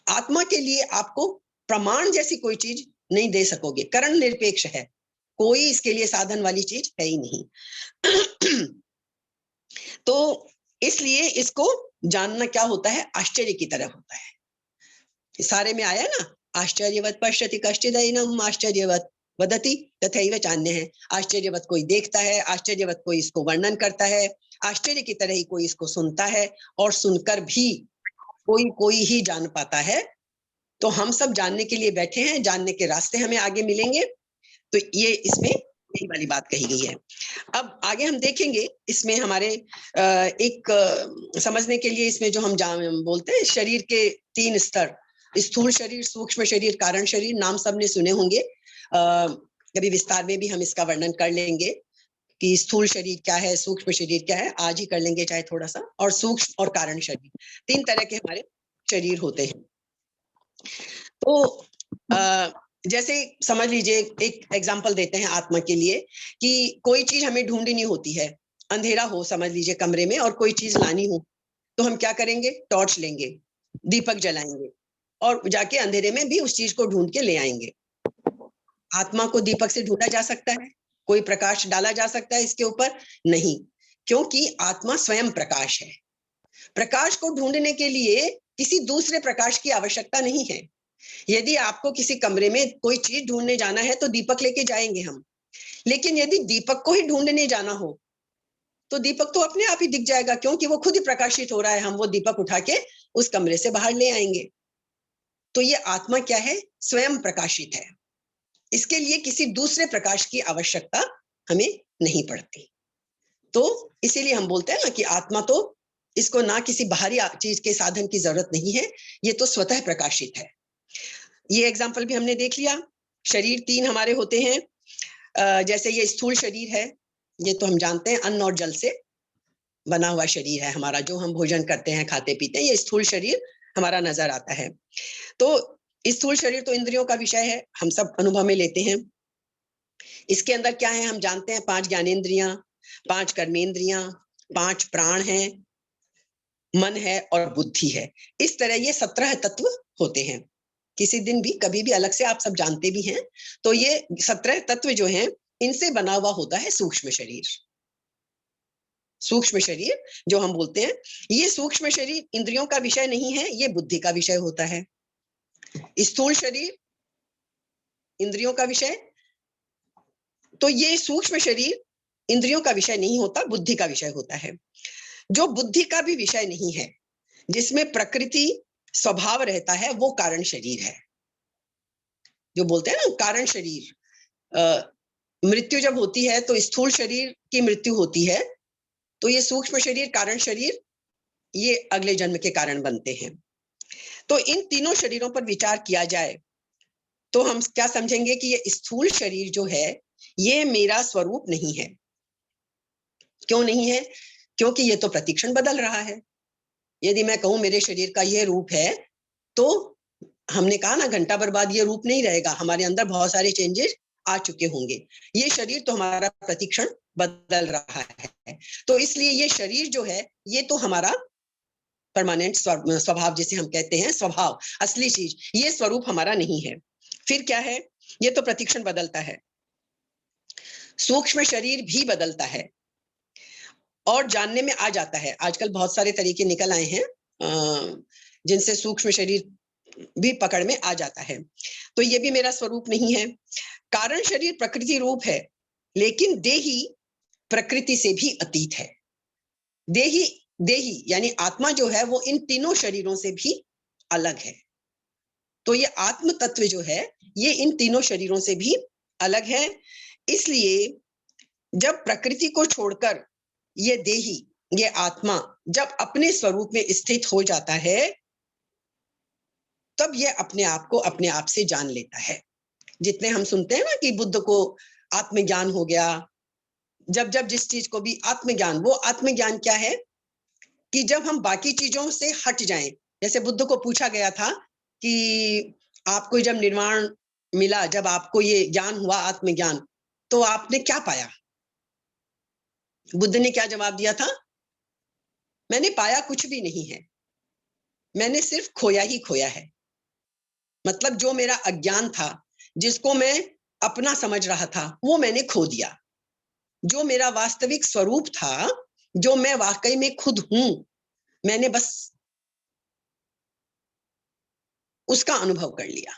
आत्मा के लिए आपको प्रमाण जैसी कोई चीज नहीं दे सकोगे, करण निरपेक्ष है, कोई इसके लिए साधन वाली चीज है ही नहीं। तो इसलिए इसको जानना क्या होता है? आश्चर्य की तरह होता है। सारे में आया ना, आश्चर्यवत पश्यति कश्चिदैनम आश्चर्यवत वदति तथैव चान्यः। आश्चर्यवत कोई देखता है, आश्चर्यवत कोई इसको वर्णन करता है, आश्चर्य की तरह ही कोई इसको सुनता है, और सुनकर भी कोई ही जान पाता है। तो हम सब जानने के लिए बैठे हैं, जानने के रास्ते हमें आगे मिलेंगे। तो ये इसमें यही वाली बात कही गई है। अब आगे हम देखेंगे इसमें हमारे एक समझने के लिए इसमें जो हम बोलते हैं शरीर के 3 स्तर, स्थूल शरीर, सूक्ष्म शरीर, कारण शरीर, नाम सबने सुने होंगे। कभी विस्तार में भी हम इसका वर्णन कर लेंगे कि स्थूल शरीर क्या है, सूक्ष्म शरीर क्या है, आज ही कर लेंगे चाहे थोड़ा सा। और सूक्ष्म और कारण शरीर, 3 तरह के हमारे शरीर होते हैं। तो जैसे समझ लीजिए, एक एग्जांपल देते हैं आत्मा के लिए कि कोई चीज हमें ढूंढनी होती है, अंधेरा हो समझ लीजिए कमरे में, और कोई चीज लानी हो, तो हम क्या करेंगे? टॉर्च लेंगे, दीपक जलाएंगे और जाके अंधेरे में भी उस चीज को ढूंढ के ले आएंगे। आत्मा को दीपक से ढूंढा जा सकता है? कोई प्रकाश डाला जा सकता है इसके ऊपर? नहीं, क्योंकि आत्मा स्वयं प्रकाश है। प्रकाश को ढूंढने के लिए किसी दूसरे प्रकाश की आवश्यकता नहीं है। यदि आपको किसी कमरे में कोई चीज ढूंढने जाना है तो दीपक लेके जाएंगे हम, लेकिन यदि दीपक को ही ढूंढने जाना हो तो दीपक तो अपने आप ही दिख जाएगा, क्योंकि वो खुद ही प्रकाशित हो रहा है। हम वो दीपक उठा के उस कमरे से बाहर ले आएंगे। तो ये आत्मा क्या है? स्वयं प्रकाशित है। इसके लिए किसी दूसरे प्रकाश की आवश्यकता हमें नहीं पड़ती। तो इसीलिए हम बोलते हैं ना कि आत्मा तो, इसको ना किसी बाहरी चीज के साधन की जरूरत नहीं है, ये तो स्वतः प्रकाशित है। ये एग्जाम्पल भी हमने देख लिया। शरीर 3 हमारे होते हैं। जैसे ये स्थूल शरीर है, ये तो हम जानते हैं अन्न और जल से बना हुआ शरीर है हमारा, जो हम भोजन करते हैं, खाते पीते हैं, ये स्थूल शरीर हमारा नजर आता है। तो स्थूल शरीर तो इंद्रियों का विषय है, हम सब अनुभव में लेते हैं। इसके अंदर क्या है? हम जानते हैं 5 ज्ञानेंद्रियां, 5 कर्मेंद्रियां, 5 प्राण हैं, मन है और बुद्धि है। इस तरह ये 17 तत्व होते हैं। किसी दिन भी कभी भी अलग से आप सब जानते भी हैं। तो ये 17 तत्व जो हैं, इनसे बना हुआ होता है सूक्ष्म शरीर। सूक्ष्म शरीर जो हम बोलते हैं, ये सूक्ष्म शरीर इंद्रियों का विषय नहीं है, ये बुद्धि का विषय होता है। स्थूल शरीर इंद्रियों का विषय, तो ये सूक्ष्म शरीर इंद्रियों का विषय नहीं होता, बुद्धि का विषय होता है। जो बुद्धि का भी विषय नहीं है, जिसमें प्रकृति स्वभाव रहता है, वो कारण शरीर है। जो बोलते हैं ना कारण शरीर, मृत्यु जब होती है तो स्थूल शरीर की मृत्यु होती है, तो ये सूक्ष्म शरीर, कारण शरीर, ये अगले जन्म के कारण बनते हैं। तो इन तीनों शरीरों पर विचार किया जाए तो हम क्या समझेंगे कि ये स्थूल शरीर जो है, ये मेरा स्वरूप नहीं है। क्यों नहीं है? क्योंकि ये तो प्रतिक्षण बदल रहा है। यदि मैं कहूं मेरे शरीर का ये रूप है, तो हमने कहा ना घंटा भर बाद ये रूप नहीं रहेगा, हमारे अंदर बहुत सारे चेंजेस आ चुके होंगे। ये शरीर तो हमारा प्रतिक्षण बदल रहा है। तो इसलिए ये शरीर जो है, ये तो हमारा परमानेंट स्वभाव जिसे हम कहते हैं, स्वभाव, असली चीज, ये स्वरूप हमारा नहीं है। फिर क्या है? ये तो प्रतिक्षण बदलता है। सूक्ष्म शरीर भी बदलता है और जानने में आ जाता है। आजकल बहुत सारे तरीके निकल आए हैं जिनसे सूक्ष्म शरीर भी पकड़ में आ जाता है। तो ये भी मेरा स्वरूप नहीं है। कारण शरीर प्रकृति रूप है, लेकिन देही प्रकृति से भी अतीत है। देही देही यानी आत्मा जो है, वो इन तीनों शरीरों से भी अलग है। तो ये आत्म तत्व जो है, ये इन तीनों शरीरों से भी अलग है। इसलिए जब प्रकृति को छोड़कर ये देही, ये आत्मा जब अपने स्वरूप में स्थित हो जाता है, तब ये अपने आप को अपने आप से जान लेता है। जितने हम सुनते हैं ना कि बुद्ध को आत्मज्ञान हो गया, जब जब जिस चीज को भी आत्मज्ञान, वो आत्मज्ञान क्या है कि जब हम बाकी चीजों से हट जाएं। जैसे बुद्ध को पूछा गया था कि आपको जब निर्वाण मिला, जब आपको ये ज्ञान हुआ आत्मज्ञान, तो आपने क्या पाया? बुद्ध ने क्या जवाब दिया था? मैंने पाया कुछ भी नहीं है, मैंने सिर्फ खोया ही खोया है। मतलब जो मेरा अज्ञान था, जिसको मैं अपना समझ रहा था, वो मैंने खो दिया। जो मेरा वास्तविक स्वरूप था, जो मैं वाकई में खुद हूं, मैंने बस उसका अनुभव कर लिया।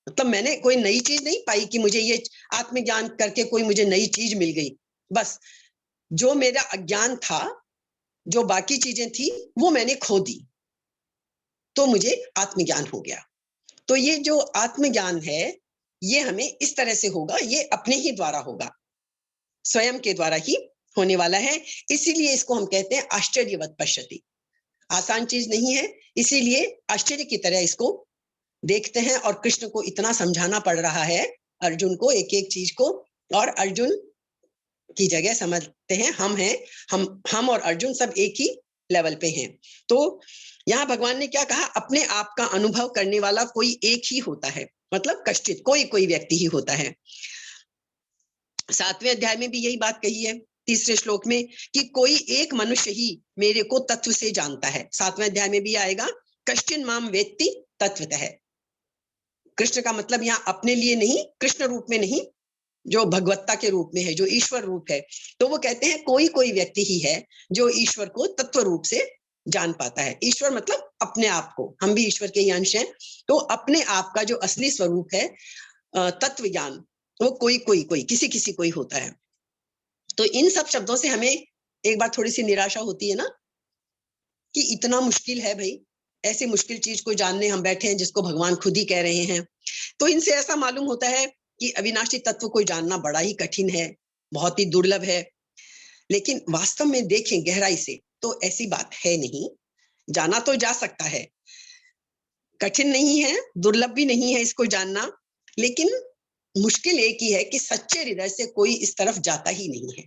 मतलब मैंने कोई नई चीज नहीं पाई कि मुझे ये आत्मज्ञान करके कोई मुझे नई चीज मिल गई। बस जो मेरा अज्ञान था, जो बाकी चीजें थी, वो मैंने खो दी, तो मुझे आत्मज्ञान हो गया। तो ये जो आत्मज्ञान है, ये हमें इस तरह से होगा, ये अपने ही द्वारा होगा, स्वयं के द्वारा ही होने वाला है। इसीलिए इसको हम कहते हैं आश्चर्यवत पश्यति। आसान चीज नहीं है, इसीलिए आश्चर्य की तरह इसको देखते हैं। और कृष्ण को इतना समझाना पड़ रहा है अर्जुन को, एक एक चीज को, और अर्जुन की जगह समझते हैं हम हैं, हम और अर्जुन सब एक ही लेवल पे हैं। तो यहाँ भगवान ने क्या कहा, अपने आप का अनुभव करने वाला कोई एक ही होता है, मतलब कष्टित कोई कोई व्यक्ति ही होता है। 7वें अध्याय में भी यही बात कही है, 3रे श्लोक में, कि कोई एक मनुष्य ही मेरे को तत्व से जानता है। 7वें अध्याय में भी आएगा, कश्चिन माम वेत्ति तत्वतः। कृष्ण का मतलब यहाँ अपने लिए नहीं, कृष्ण रूप में नहीं, जो भगवत्ता के रूप में है, जो ईश्वर रूप है। तो वो कहते हैं कोई कोई व्यक्ति ही है जो ईश्वर को तत्व रूप से जान पाता है। ईश्वर मतलब अपने आप को, हम भी ईश्वर के ही अंश हैं। तो अपने आप का जो असली स्वरूप है, तत्व ज्ञान, वो कोई कोई कोई किसी किसी को ही होता है। तो इन सब शब्दों से हमें एक बार थोड़ी सी निराशा होती है ना, कि इतना मुश्किल है भाई, ऐसी मुश्किल चीज को जानने हम बैठे हैं जिसको भगवान खुद ही कह रहे हैं। तो इनसे ऐसा मालूम होता है कि अविनाशी तत्व को जानना बड़ा ही कठिन है, बहुत ही दुर्लभ है। लेकिन वास्तव में देखें गहराई से तो ऐसी बात है नहीं, जाना तो जा सकता है, कठिन नहीं है, दुर्लभ भी नहीं है इसको जानना। लेकिन मुश्किल एक ही है कि सच्चे हृदय से कोई इस तरफ जाता ही नहीं है।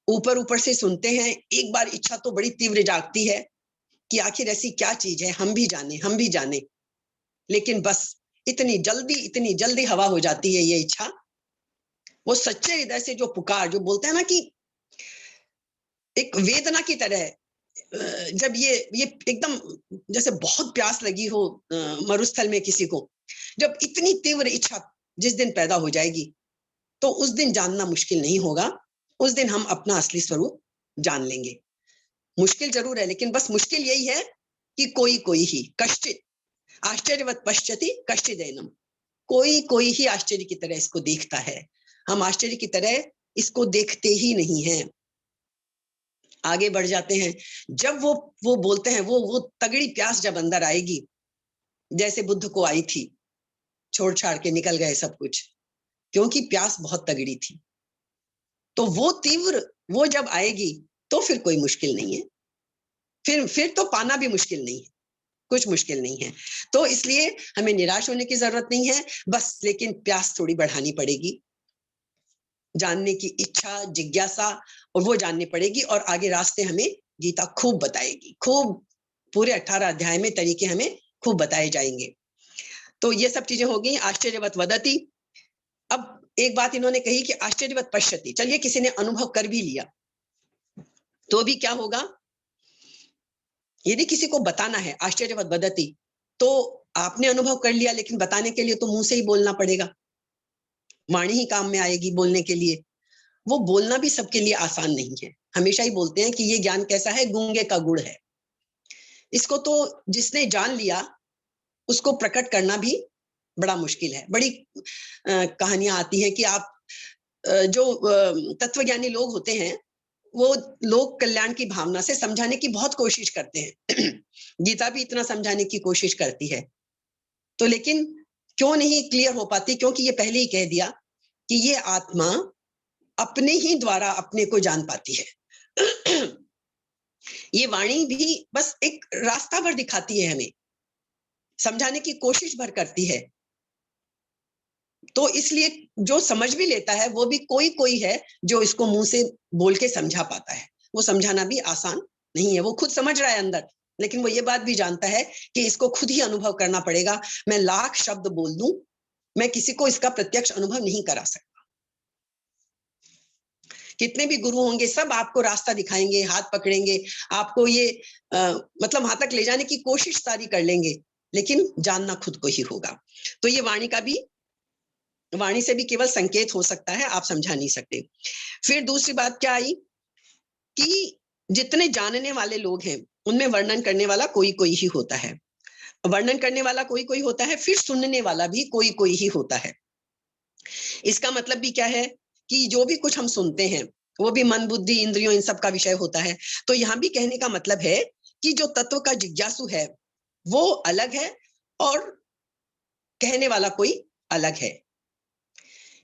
ऊपर ऊपर से सुनते हैं, एक बार इच्छा तो बड़ी तीव्र जागती है कि आखिर ऐसी क्या चीज है, हम भी जाने, हम भी जाने। लेकिन बस इतनी जल्दी हवा हो जाती है ये इच्छा। वो सच्चे हृदय से जो पुकार, जो बोलते हैं ना कि एक वेदना की तरह, जब ये एकदम जैसे बहुत प्यास लगी हो मरुस्थल में किसी को, जब इतनी तीव्र इच्छा जिस दिन पैदा हो जाएगी, तो उस दिन जानना मुश्किल नहीं होगा। उस दिन हम अपना असली स्वरूप जान लेंगे। मुश्किल जरूर है, लेकिन बस मुश्किल यही है कि कोई कोई ही, कश्चित आश्चर्यवत पश्यति कश्चिदैनम, कोई कोई ही आश्चर्य की तरह इसको देखता है। हम आश्चर्य की तरह इसको देखते ही नहीं हैं। आगे बढ़ जाते हैं। जब वो बोलते हैं, वो तगड़ी प्यास जब अंदर आएगी, जैसे बुद्ध को आई थी, छोड़ छाड़ के निकल गए सब कुछ, क्योंकि प्यास बहुत तगड़ी थी। तो वो तीव्र, वो जब आएगी तो फिर कोई मुश्किल नहीं है, फिर तो पाना भी मुश्किल नहीं है, कुछ मुश्किल नहीं है। तो इसलिए हमें निराश होने की जरूरत नहीं है, बस लेकिन प्यास थोड़ी बढ़ानी पड़ेगी, जानने की इच्छा, जिज्ञासा, और वो जाननी पड़ेगी। और आगे रास्ते हमें गीता खूब बताएगी, खूब पूरे 18 अध्याय में तरीके हमें खूब बताए जाएंगे। तो ये सब चीजें हो गई। आश्चर्यवत वदति। अब एक बात इन्होंने कही कि आश्चर्यवत पश्यति, चलिए किसी ने अनुभव कर भी लिया तो भी क्या होगा, यदि किसी को बताना है आश्चर्यवत वदति, तो आपने अनुभव कर लिया, लेकिन बताने के लिए तो मुंह से ही बोलना पड़ेगा, वाणी ही काम में आएगी बोलने के लिए। वो बोलना भी सबके लिए आसान नहीं है। हमेशा ही बोलते हैं कि ये ज्ञान कैसा है, गूंगे का गुड़ है। इसको तो जिसने जान लिया उसको प्रकट करना भी बड़ा मुश्किल है। बड़ी कहानियां आती हैं कि आप जो तत्वज्ञानी लोग होते हैं, वो लोक कल्याण की भावना से समझाने की बहुत कोशिश करते हैं। गीता भी इतना समझाने की कोशिश करती है, तो लेकिन क्यों नहीं क्लियर हो पाती, क्योंकि ये पहले ही कह दिया कि ये आत्मा अपने ही द्वारा अपने को जान पाती है। ये वाणी भी बस एक रास्ता भर दिखाती है, हमें समझाने की कोशिश भर करती है। तो इसलिए जो समझ भी लेता है वो भी कोई कोई है जो इसको मुंह से बोल के समझा पाता है। वो समझाना भी आसान नहीं है। वो खुद समझ रहा है अंदर, लेकिन वो ये बात भी जानता है कि इसको खुद ही अनुभव करना पड़ेगा। मैं लाख शब्द बोल दूं, मैं किसी को इसका प्रत्यक्ष अनुभव नहीं करा सकता। कितने भी गुरु होंगे, सब आपको रास्ता दिखाएंगे, हाथ पकड़ेंगे, आपको ये मतलब वहां तक ले जाने की कोशिश सारी कर लेंगे, लेकिन जानना खुद को ही होगा। तो ये वाणी से भी केवल संकेत हो सकता है, आप समझा नहीं सकते। फिर दूसरी बात क्या आई कि जितने जानने वाले लोग हैं उनमें वर्णन करने वाला कोई कोई ही होता है। वर्णन करने वाला कोई कोई होता है, फिर सुनने वाला भी कोई कोई ही होता है। इसका मतलब भी क्या है कि जो भी कुछ हम सुनते हैं वो भी मन, बुद्धि, इंद्रियों, इन सब का विषय होता है। तो यहाँ भी कहने का मतलब है कि जो तत्व का जिज्ञासु है वो अलग है और कहने वाला कोई अलग है।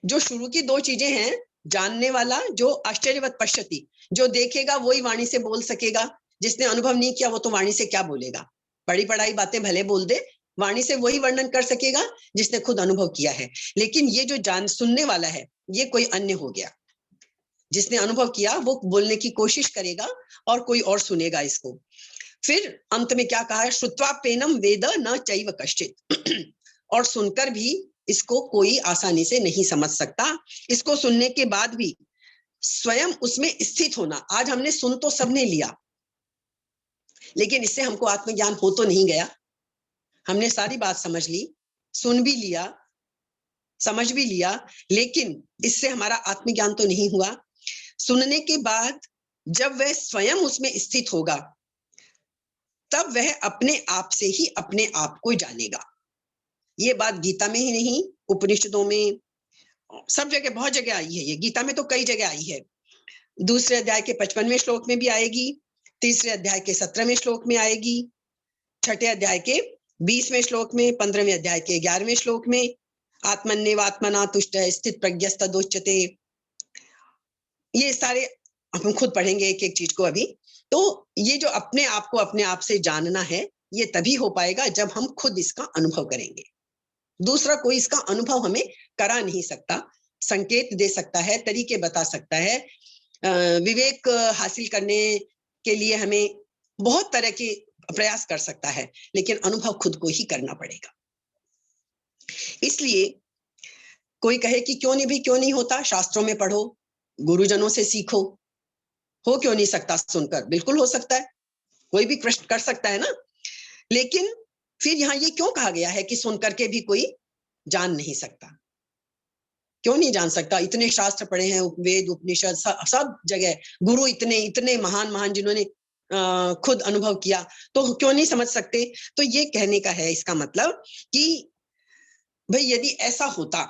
जो शुरू की दो चीजें हैं, जानने वाला जो आश्चर्यवत पश्यति, जो देखेगा वही वाणी से बोल सकेगा, जिसने अनुभव नहीं किया वो तो वाणी से क्या बोलेगा। पढ़ी पढ़ाई बातें भले बोल दे, वाणी से वही वर्णन कर सकेगा जिसने खुद अनुभव किया है। लेकिन ये जो जान सुनने वाला है, ये कोई अन्य हो गया। जिसने अनुभव किया वो बोलने की कोशिश करेगा और कोई और सुनेगा इसको। फिर अंत में क्या कहा है, श्रुत्वा पेनम वेद न चैव कश्चित्। और सुनकर भी इसको कोई आसानी से नहीं समझ सकता। इसको सुनने के बाद भी स्वयं उसमें स्थित होना। आज हमने सुन तो सबने लिया, लेकिन इससे हमको आत्मज्ञान हो तो नहीं गया। हमने सारी बात समझ ली, सुन भी लिया, समझ भी लिया, लेकिन इससे हमारा आत्मज्ञान तो नहीं हुआ। सुनने के बाद जब वह स्वयं उसमें स्थित होगा, तब वह अपने आप से ही अपने आप को जानेगा। ये बात गीता में ही नहीं, उपनिषदों में, सब जगह, बहुत जगह आई है। ये गीता में तो कई जगह आई है। दूसरे अध्याय के 55वें श्लोक में भी आएगी, तीसरे अध्याय के 17वें श्लोक में आएगी, छठे अध्याय के 20वें श्लोक में, 15वें अध्याय के 11वें श्लोक में, आत्मन्येवात्मना तुष्टः स्थित प्रज्ञस्तदुच्यते। ये सारे हम खुद पढ़ेंगे एक एक चीज को अभी। तो ये जो अपने आप को अपने आप से जानना है, ये तभी हो पाएगा जब हम खुद इसका अनुभव करेंगे। दूसरा कोई इसका अनुभव हमें करा नहीं सकता। संकेत दे सकता है, तरीके बता सकता है, विवेक हासिल करने के लिए हमें बहुत तरह के प्रयास कर सकता है, लेकिन अनुभव खुद को ही करना पड़ेगा। इसलिए कोई कहे कि क्यों नहीं होता, शास्त्रों में पढ़ो, गुरुजनों से सीखो। हो क्यों नहीं सकता सुनकर? बिल्कुल हो सकता है, कोई भी प्रश्न कर सकता है ना। लेकिन फिर यहाँ ये क्यों कहा गया है कि सुन करके भी कोई जान नहीं सकता? क्यों नहीं जान सकता? इतने शास्त्र पढ़े हैं, वेद उपनिषद सब जगह, गुरु इतने महान जिन्होंने खुद अनुभव किया, तो क्यों नहीं समझ सकते? तो ये कहने का है इसका मतलब कि भाई यदि ऐसा होता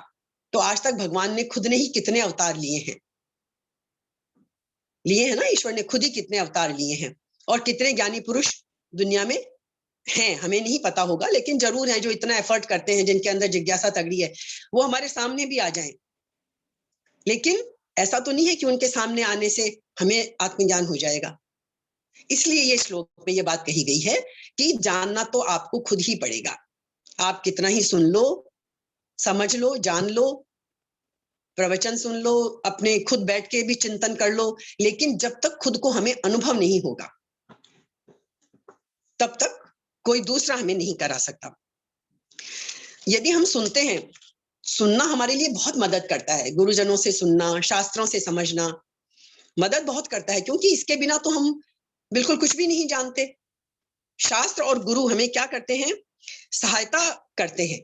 तो आज तक भगवान ने खुद ने ही कितने अवतार लिए हैं ना। ईश्वर ने खुद ही कितने अवतार लिए हैं, और कितने ज्ञानी पुरुष दुनिया में हैं, हमें नहीं पता होगा, लेकिन जरूर है जो इतना एफर्ट करते हैं, जिनके अंदर जिज्ञासा तगड़ी है, वो हमारे सामने भी आ जाएं। लेकिन ऐसा तो नहीं है कि उनके सामने आने से हमें आत्मज्ञान हो जाएगा। इसलिए ये श्लोक में ये बात कही गई है कि जानना तो आपको खुद ही पड़ेगा। आप कितना ही सुन लो, समझ लो, जान लो, प्रवचन सुन लो, अपने खुद बैठ के भी चिंतन कर लो, लेकिन जब तक खुद को हमें अनुभव नहीं होगा, तब तक कोई दूसरा हमें नहीं करा सकता। यदि हम सुनते हैं, सुनना हमारे लिए बहुत मदद करता है। गुरुजनों से सुनना, शास्त्रों से समझना मदद बहुत करता है, क्योंकि इसके बिना तो हम बिल्कुल कुछ भी नहीं जानते। शास्त्र और गुरु हमें क्या करते हैं? सहायता करते हैं,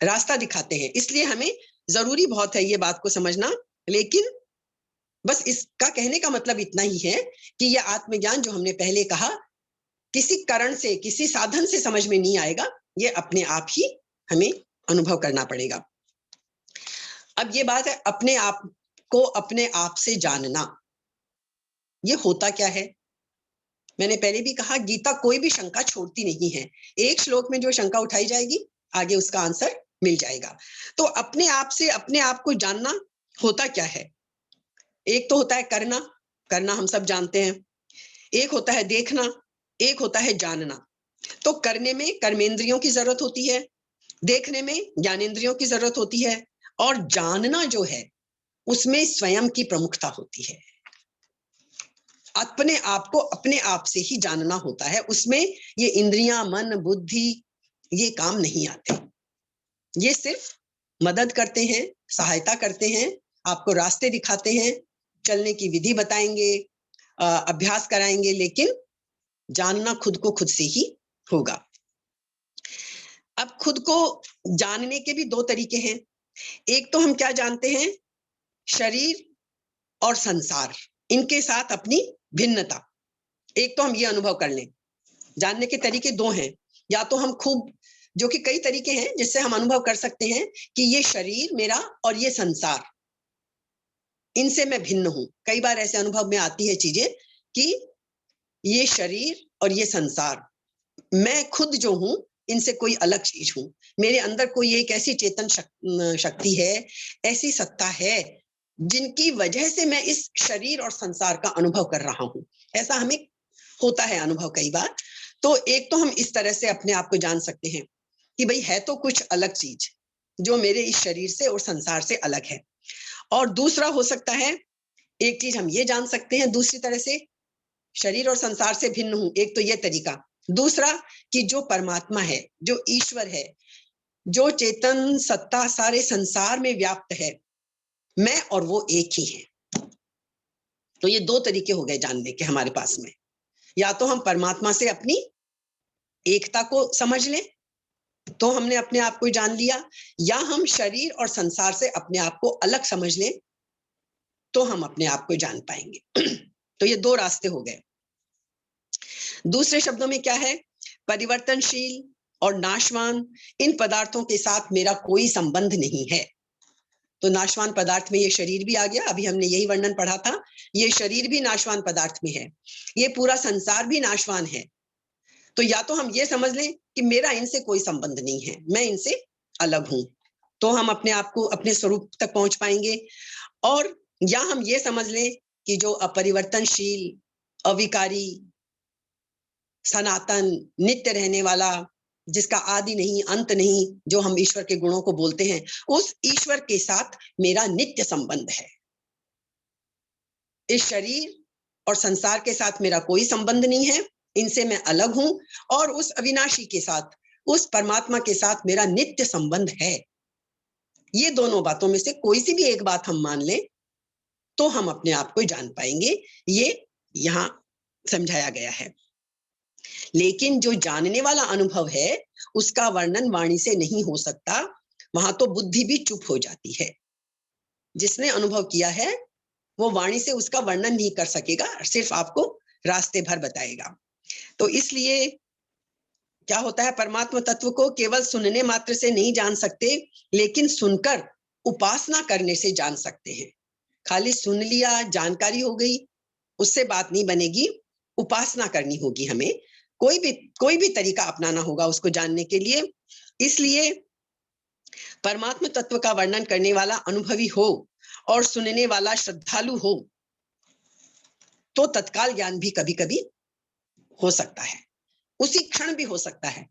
रास्ता दिखाते हैं। इसलिए हमें जरूरी बहुत है ये बात को समझना। लेकिन बस इसका कहने का मतलब इतना ही है कि यह आत्मज्ञान जो हमने पहले कहा, किसी कारण से, किसी साधन से समझ में नहीं आएगा, ये अपने आप ही हमें अनुभव करना पड़ेगा। अब ये बात है अपने आप को अपने आप से जानना, ये होता क्या है? मैंने पहले भी कहा, गीता कोई भी शंका छोड़ती नहीं है। एक श्लोक में जो शंका उठाई जाएगी, आगे उसका आंसर मिल जाएगा। तो अपने आप से अपने आप को जानना होता क्या है? एक तो होता है करना, करना हम सब जानते हैं। एक होता है देखना, एक होता है जानना। तो करने में कर्मेंद्रियों की जरूरत होती है, देखने में ज्ञानेंद्रियों की जरूरत होती है, और जानना जो है उसमें स्वयं की प्रमुखता होती है। अपने आप को अपने आप से ही जानना होता है, उसमें ये इंद्रियां, मन, बुद्धि ये काम नहीं आते। ये सिर्फ मदद करते हैं, सहायता करते हैं, आपको रास्ते दिखाते हैं, चलने की विधि बताएंगे, अभ्यास कराएंगे, लेकिन जानना खुद को खुद से ही होगा। अब खुद को जानने के भी दो तरीके हैं। एक तो हम क्या जानते हैं? शरीर और संसार, इनके साथ अपनी भिन्नता। एक तो हम ये अनुभव कर लें। जानने के तरीके दो हैं। या तो हम खूब, जो कि कई तरीके हैं जिससे हम अनुभव कर सकते हैं कि ये शरीर मेरा और ये संसार, इनसे मैं भिन्न हूं। कई बार ऐसे अनुभव में आती है चीजें कि ये शरीर और ये संसार, मैं खुद जो हूं इनसे कोई अलग चीज हूं, मेरे अंदर कोई एक ऐसी चेतन शक्ति है, ऐसी सत्ता है जिनकी वजह से मैं इस शरीर और संसार का अनुभव कर रहा हूं। ऐसा हमें होता है अनुभव कई बार। तो एक तो हम इस तरह से अपने आप को जान सकते हैं कि भाई है तो कुछ अलग चीज जो मेरे इस शरीर से और संसार से अलग है। और दूसरा हो सकता है, एक चीज हम ये जान सकते हैं दूसरी तरह से, शरीर और संसार से भिन्न हूं, एक तो ये तरीका। दूसरा कि जो परमात्मा है, जो ईश्वर है, जो चेतन सत्ता सारे संसार में व्याप्त है, मैं और वो एक ही है। तो ये दो तरीके हो गए जानने के हमारे पास में। या तो हम परमात्मा से अपनी एकता को समझ लें तो हमने अपने आप को जान लिया, या हम शरीर और संसार से अपने आप को अलग समझ लें तो हम अपने आप को जान पाएंगे। तो ये दो रास्ते हो गए। दूसरे शब्दों में क्या है, परिवर्तनशील और नाशवान इन पदार्थों के साथ मेरा कोई संबंध नहीं है। तो नाशवान पदार्थ में ये शरीर भी आ गया, अभी हमने यही वर्णन पढ़ा था, ये शरीर भी नाशवान पदार्थ में है, ये पूरा संसार भी नाशवान है। तो या तो हम ये समझ लें कि मेरा इनसे कोई संबंध नहीं है, मैं इनसे अलग हूं, तो हम अपने आप को अपने स्वरूप तक पहुंच पाएंगे। और या हम ये समझ लें कि जो अपरिवर्तनशील, अविकारी, सनातन, नित्य रहने वाला, जिसका आदि नहीं अंत नहीं, जो हम ईश्वर के गुणों को बोलते हैं, उस ईश्वर के साथ मेरा नित्य संबंध है। इस शरीर और संसार के साथ मेरा कोई संबंध नहीं है, इनसे मैं अलग हूं, और उस अविनाशी के साथ, उस परमात्मा के साथ मेरा नित्य संबंध है। ये दोनों बातों में से कोई सी भी एक बात हम मान लें तो हम अपने आप को जान पाएंगे। ये यहां समझाया गया है। लेकिन जो जानने वाला अनुभव है उसका वर्णन वाणी से नहीं हो सकता, वहां तो बुद्धि भी चुप हो जाती है। जिसने अनुभव किया है वो वाणी से उसका वर्णन नहीं कर सकेगा, सिर्फ आपको रास्ते भर बताएगा। तो इसलिए क्या होता है, परमात्मा तत्व को केवल सुनने मात्र से नहीं जान सकते, लेकिन सुनकर उपासना करने से जान सकते हैं। खाली सुन लिया, जानकारी हो गई, उससे बात नहीं बनेगी, उपासना करनी होगी हमें। कोई भी तरीका अपनाना होगा उसको जानने के लिए। इसलिए परमात्मा तत्व का वर्णन करने वाला अनुभवी हो और सुनने वाला श्रद्धालु हो तो तत्काल ज्ञान भी कभी कभी हो सकता है, उसी क्षण भी हो सकता है,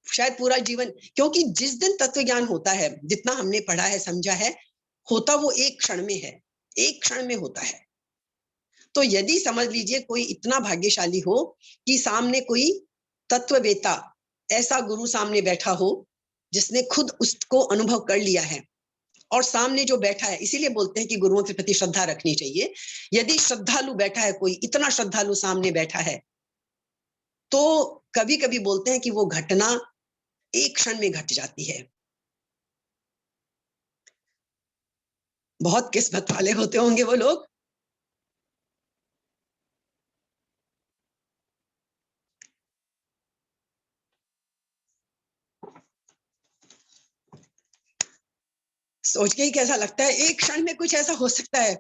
शायद पूरा जीवन। क्योंकि जिस दिन तत्व ज्ञान होता है, जितना हमने पढ़ा है समझा है, होता वो एक क्षण में है, एक क्षण में होता है। तो यदि समझ लीजिए कोई इतना भाग्यशाली हो कि सामने कोई तत्ववेता, ऐसा गुरु सामने बैठा हो जिसने खुद उसको अनुभव कर लिया है, और सामने जो बैठा है, इसीलिए बोलते हैं कि गुरुओं के प्रति श्रद्धा रखनी चाहिए। यदि श्रद्धालु बैठा है, कोई इतना श्रद्धालु सामने बैठा है, तो कभी कभी बोलते हैं कि वो घटना एक क्षण में घट जाती है। बहुत किस्मत वाले होते होंगे वो लोग। सोच के ही कैसा लगता है, एक क्षण में कुछ ऐसा हो सकता है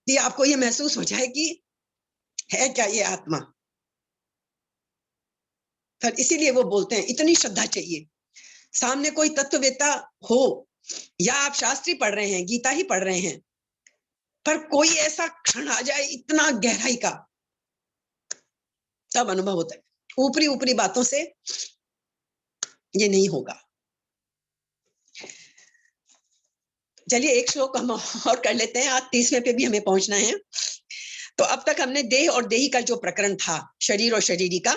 कि आपको ये महसूस हो जाए कि है क्या ये आत्मा। पर इसीलिए वो बोलते हैं इतनी श्रद्धा चाहिए। सामने कोई तत्ववेता हो, या आप शास्त्री पढ़ रहे हैं, गीता ही पढ़ रहे हैं, पर कोई ऐसा क्षण आ जाए इतना गहराई का, तब अनुभव होता है। ऊपरी ऊपरी बातों से ये नहीं होगा। चलिए एक श्लोक हम और कर लेते हैं, आज 30वें पे भी हमें पहुंचना है। तो अब तक हमने देह और देही का जो प्रकरण था, शरीर और शरीरी का,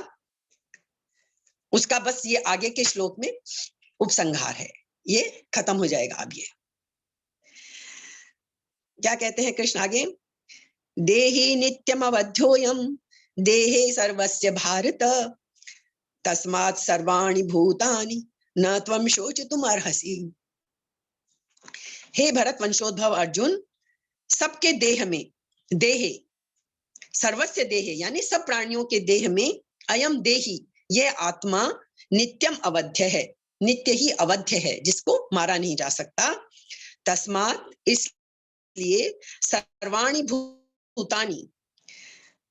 उसका बस ये आगे के श्लोक में उपसंहार है, ये खत्म हो जाएगा। अब ये क्या कहते हैं कृष्ण आगे, देहि नित्यम अवध्योयम देहे सर्वस्य भारत तस्मात् सर्वाणि भूतानि न त्वं शोचितुम अर्हसि। हे भरत वंशोद्भव अर्जुन, सबके देह में, देहे सर्वस्य देहे यानी सब प्राणियों के देह में, अयम देही ये आत्मा नित्यम अवध्य है, नित्य ही अवध्य है, जिसको मारा नहीं जा सकता। तस्मात् इसलिए सर्वाणि भूतानि,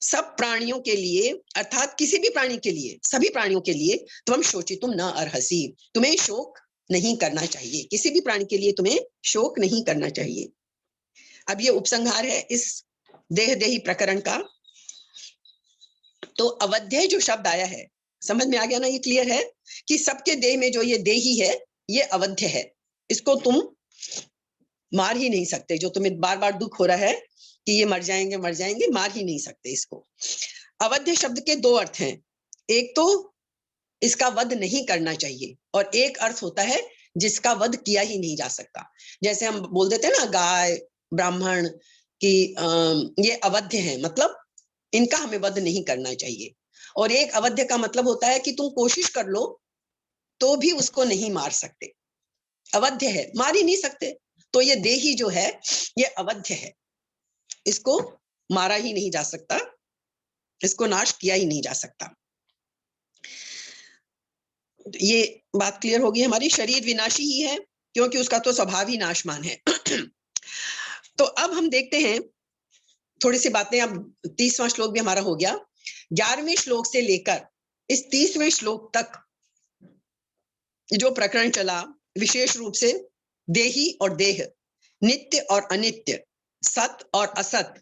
सब प्राणियों के लिए, अर्थात किसी भी प्राणी के लिए, सभी प्राणियों के लिए, त्वम शोचितुम न अर्हसि, तुम्हें शोक नहीं करना चाहिए, किसी भी प्राणी के लिए तुम्हें शोक नहीं करना चाहिए। अब ये उपसंहार है इस देह देही प्रकरण का। तो अवध्य जो शब्द आया है, समझ में आ गया ना? ये क्लियर है कि सबके देह में जो ये देही है ये अवध्य है, इसको तुम मार ही नहीं सकते। जो तुम्हें बार बार दुख हो रहा है कि ये मर जाएंगे मर जाएंगे, मार ही नहीं सकते इसको। अवध्य शब्द के दो अर्थ हैं, एक तो इसका वध नहीं करना चाहिए, और एक अर्थ होता है जिसका वध किया ही नहीं जा सकता। जैसे हम बोल देते हैं ना गाय ब्राह्मण की ये अवध्य है, मतलब इनका हमें वध नहीं करना चाहिए। और एक अवध्य का मतलब होता है कि तुम कोशिश कर लो तो भी उसको नहीं मार सकते, अवध्य है, मार ही नहीं सकते। तो ये देही जो है ये अवध्य है, इसको मारा ही नहीं जा सकता, इसको नाश किया ही नहीं जा सकता। ये बात क्लियर होगी हमारी। शरीर विनाशी ही है क्योंकि उसका तो स्वभाव ही नाशमान है। तो अब हम देखते हैं थोड़ी सी बातें। अब 30वां श्लोक भी हमारा हो गया। 11वें श्लोक से लेकर इस 30वें श्लोक तक जो प्रकरण चला, विशेष रूप से देही और देह, नित्य और अनित्य, सत और असत,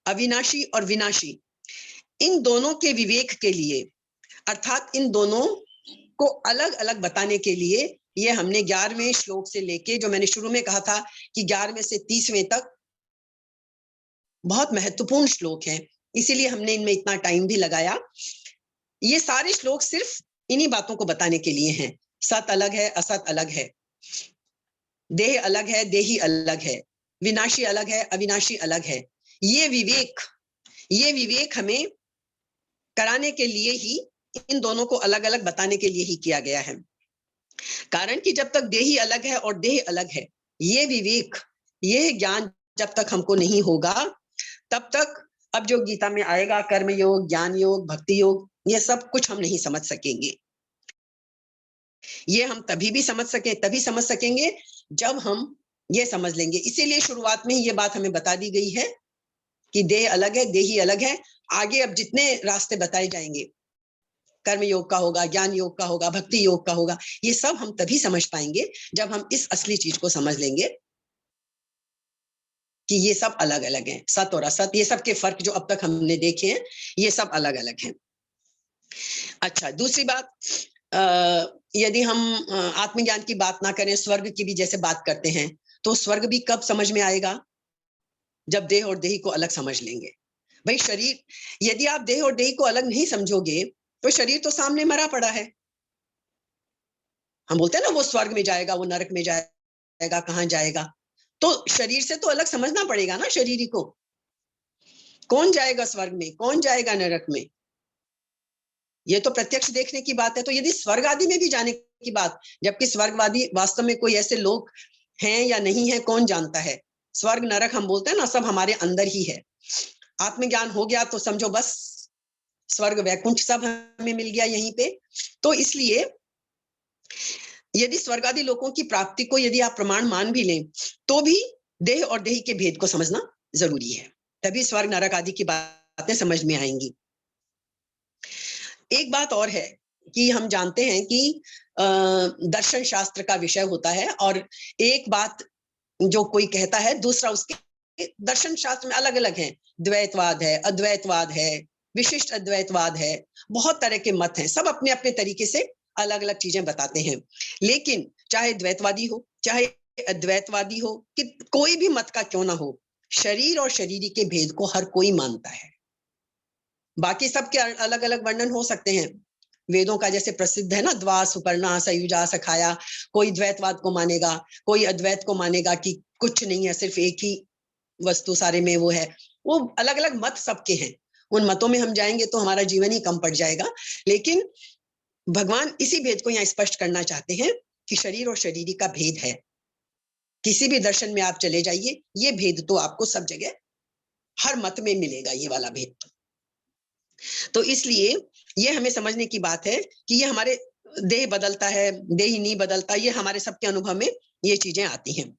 अविनाशी और विनाशी, इन दोनों के विवेक के लिए, अर्थात इन दोनों को अलग अलग बताने के लिए ये हमने 11वें श्लोक से लेके, जो मैंने शुरू में कहा था कि 11वें से 30वें तक बहुत महत्वपूर्ण श्लोक हैं, इसीलिए हमने इनमें इतना टाइम भी लगाया। ये सारे श्लोक सिर्फ इन्हीं बातों को बताने के लिए हैं। सत अलग है, असत अलग है, देह अलग है, देही अलग है, विनाशी अलग है, अविनाशी अलग है। ये विवेक हमें कराने के लिए ही, इन दोनों को अलग अलग बताने के लिए ही किया गया है। कारण कि जब तक देही अलग है और देह अलग है, ये विवेक, ये ज्ञान जब तक हमको नहीं होगा, तब तक अब जो गीता में आएगा कर्म योग, ज्ञान योग, भक्ति योग, ये सब कुछ हम नहीं समझ सकेंगे। ये हम तभी समझ सकेंगे जब हम ये समझ लेंगे। इसीलिए शुरुआत में ही ये बात हमें बता दी गई है कि देह अलग है, देही अलग है। आगे अब जितने रास्ते बताए जाएंगे, कर्म योग का होगा, ज्ञान योग का होगा, भक्ति योग का होगा, ये सब हम तभी समझ पाएंगे जब हम इस असली चीज को समझ लेंगे कि ये सब अलग अलग हैं। सत और असत, ये सब के फर्क जो अब तक हमने देखे हैं, ये सब अलग अलग हैं। अच्छा, दूसरी बात, यदि हम आत्मज्ञान की बात ना करें, स्वर्ग की भी जैसे बात करते हैं, तो स्वर्ग भी कब समझ में आएगा? जब देह और देही को अलग समझ लेंगे। भाई शरीर, यदि आप देह और देही को अलग नहीं समझोगे तो शरीर तो सामने मरा पड़ा है। हम बोलते हैं ना वो स्वर्ग में जाएगा, वो नरक में जाएगा, कहां जाएगा? तो शरीर से तो अलग समझना पड़ेगा ना शरीर को। कौन जाएगा स्वर्ग में, कौन जाएगा नरक में? ये तो प्रत्यक्ष देखने की बात है। तो यदि स्वर्ग आदि में भी जाने की बात, जबकि स्वर्गवादी वास्तव में कोई ऐसे लोग हैं या नहीं है, कौन जानता है? स्वर्ग नरक हम बोलते हैं ना, सब हमारे अंदर ही है। आत्मज्ञान हो गया तो समझो बस स्वर्ग वैकुंठ सब हमें मिल गया यहीं पे। तो इसलिए यदि स्वर्ग आदि लोगों की प्राप्ति को यदि आप प्रमाण मान भी लें, तो भी देह और देही के भेद को समझना जरूरी है, तभी स्वर्ग नरक आदि की बातें समझ में आएंगी। एक बात और है कि हम जानते हैं कि दर्शन शास्त्र का विषय होता है, और एक बात जो कोई कहता है, दूसरा उसके दर्शन शास्त्र में अलग अलग हैं। द्वैतवाद है, अद्वैतवाद है, विशिष्ट अद्वैतवाद है, बहुत तरह के मत हैं, सब अपने अपने तरीके से अलग अलग चीजें बताते हैं। लेकिन चाहे द्वैतवादी हो, चाहे अद्वैतवादी हो, कि कोई भी मत का क्यों ना हो, शरीर और शरीरी के भेद को हर कोई मानता है। बाकी सबके अलग अलग वर्णन हो सकते हैं। वेदों का जैसे प्रसिद्ध है ना, द्वा सुपर्णा सयुजा सखाया, कोई द्वैतवाद को मानेगा, कोई अद्वैत को मानेगा कि कुछ नहीं है, सिर्फ एक ही वस्तु सारे में वो है। वो अलग अलग मत सबके हैं, उन मतों में हम जाएंगे तो हमारा जीवन ही कम पड़ जाएगा। लेकिन भगवान इसी भेद को यहाँ स्पष्ट करना चाहते हैं कि शरीर और शरीरी का भेद है। किसी भी दर्शन में आप चले जाइए, ये भेद तो आपको सब जगह हर मत में मिलेगा, ये वाला भेद। तो इसलिए ये हमें समझने की बात है कि ये हमारे देह बदलता है, देह नहीं बदलता, ये हमारे सबके अनुभव में ये चीजें आती हैं।